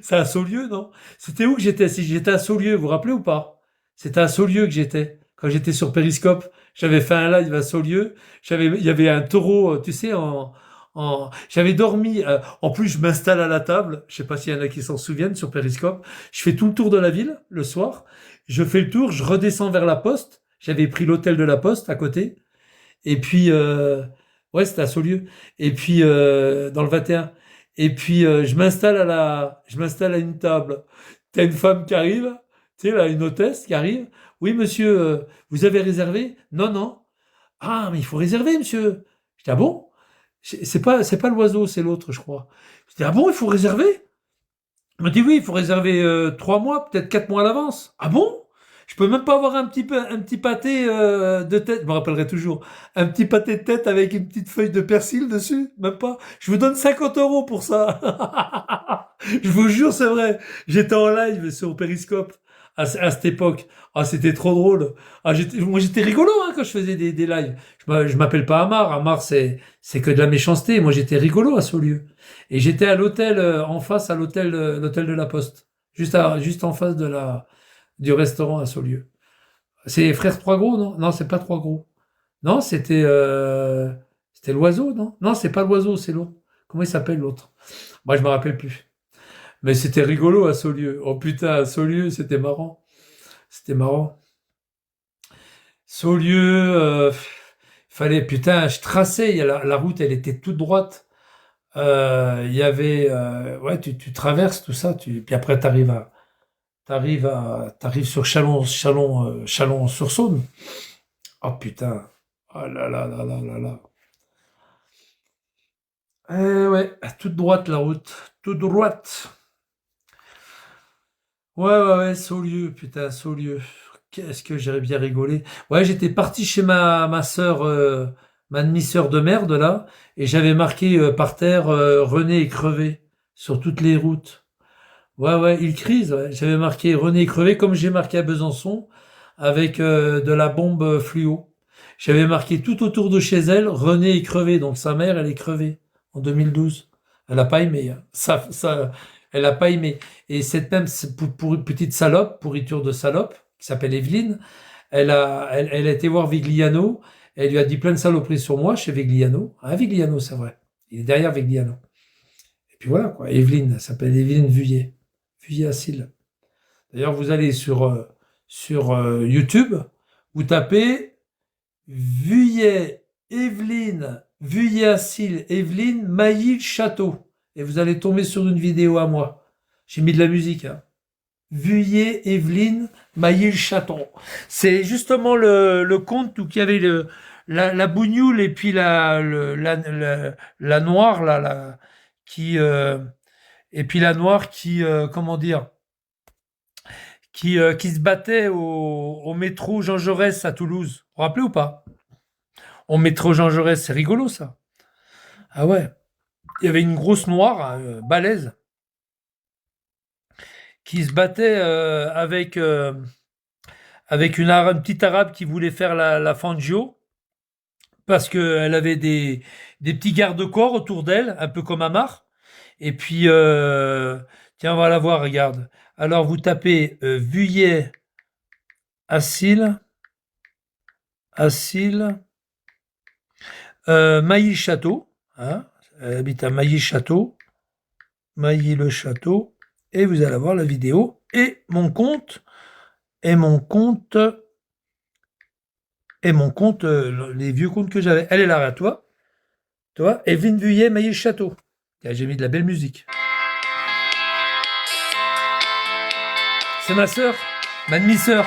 C'est à Saulieu, non? C'était où que j'étais? Si j'étais à Saulieu, vous vous rappelez ou pas? C'était à Saulieu que j'étais. Quand j'étais sur Périscope, j'avais fait un live à Saulieu. Il y avait un taureau, tu sais, j'avais dormi. En plus, je m'installe à la table. Je sais pas s'il y en a qui s'en souviennent sur Périscope. Je fais tout le tour de la ville le soir. Je fais le tour, je redescends vers la Poste. J'avais pris l'hôtel de la Poste à côté. Et puis, ouais, c'était à Saulieu. Et puis, dans le 21. Et puis, je m'installe à une table. T'as une femme qui arrive, tu sais, là, une hôtesse qui arrive. Oui, monsieur, vous avez réservé? Non, non. Ah, mais il faut réserver, monsieur. Je dis, ah bon? C'est pas l'oiseau, c'est l'autre, je crois. Je dis, ah bon, il faut réserver? Il m'a dit, oui, il faut réserver 3 mois, peut-être 4 mois à l'avance. Ah bon? Je peux même pas avoir un petit pâté de tête, je me rappellerai toujours, un petit pâté de tête avec une petite feuille de persil dessus, même pas. Je vous donne 50 € pour ça. Je vous jure, c'est vrai. J'étais en live sur Periscope à cette époque. Ah, c'était trop drôle. Ah, moi, j'étais rigolo hein, quand je faisais des lives. Je m'appelle pas Amar. Amar, c'est que de la méchanceté. Moi, j'étais rigolo à Saulieu. Et j'étais à l'hôtel, en face à l'hôtel de la Poste. Juste en face du restaurant à Saulieu. C'est Frères Trois Gros, non? Non, c'est pas Trois Gros. Non, c'était l'oiseau, non? Non, c'est pas l'oiseau, c'est l'autre. Comment il s'appelle l'autre? Moi, je me rappelle plus. Mais c'était rigolo à Saulieu. Oh putain, à Saulieu, c'était marrant. C'était marrant. Saulieu, fallait, putain, je traçais, la route, elle était toute droite. Il y avait, ouais, tu traverses tout ça, puis après t'arrives sur Chalon-sur-Saône. Oh putain. Oh là là là là là là. Ouais, toute droite la route, toute droite. Ouais, ouais, ouais, Saulieu, putain, Saulieu. Qu'est-ce que j'aurais bien rigolé. Ouais, j'étais parti chez ma sœur, ma demi-sœur de merde, là, et j'avais marqué par terre René est crevé sur toutes les routes. Ouais, ouais, il crise, ouais. J'avais marqué René est crevé, comme j'ai marqué à Besançon, avec de la bombe fluo. J'avais marqué tout autour de chez elle, René est crevé, donc sa mère, elle est crevée, en 2012. Elle a pas aimé, hein. Elle a pas aimé. Et cette même pour une petite salope, pourriture de salope, qui s'appelle Evelyne, elle a été voir Vigliano, elle lui a dit plein de saloperies sur moi chez Vigliano. Ah, Vigliano, c'est vrai. Il est derrière Vigliano. Et puis voilà, quoi. Evelyne, elle s'appelle Evelyne Vuillet. Vuillet-Assil. D'ailleurs, vous allez sur YouTube, vous tapez Vuillet, Evelyne, Vuillet-Assil, Evelyne, Mailly-Château. Et vous allez tomber sur une vidéo à moi. J'ai mis de la musique, hein. Vuillet, Evelyne, Mailly-le-Château. C'est justement le conte où il y avait la bougnoule et puis la noire, qui, et puis la noire qui, comment dire, qui se battait au métro Jean Jaurès à Toulouse. Vous vous rappelez ou pas? Au métro Jean Jaurès, c'est rigolo ça. Ah ouais. Il y avait une grosse noire, balèze, qui se battait avec une petite arabe qui voulait faire la Fangio, parce qu'elle avait des petits garde-corps autour d'elle, un peu comme Amar. Et puis, tiens, on va la voir, regarde. Alors, vous tapez Vuillet, Assil, Mailly-Château, hein, elle habite à Mailly-Château, Mailly-le-Château, et vous allez voir la vidéo, et mon compte, les vieux comptes que j'avais. Elle est là, toi, Evelyne Vuillet, Mailly-le-Château. J'ai mis de la belle musique. C'est ma sœur, ma demi-sœur.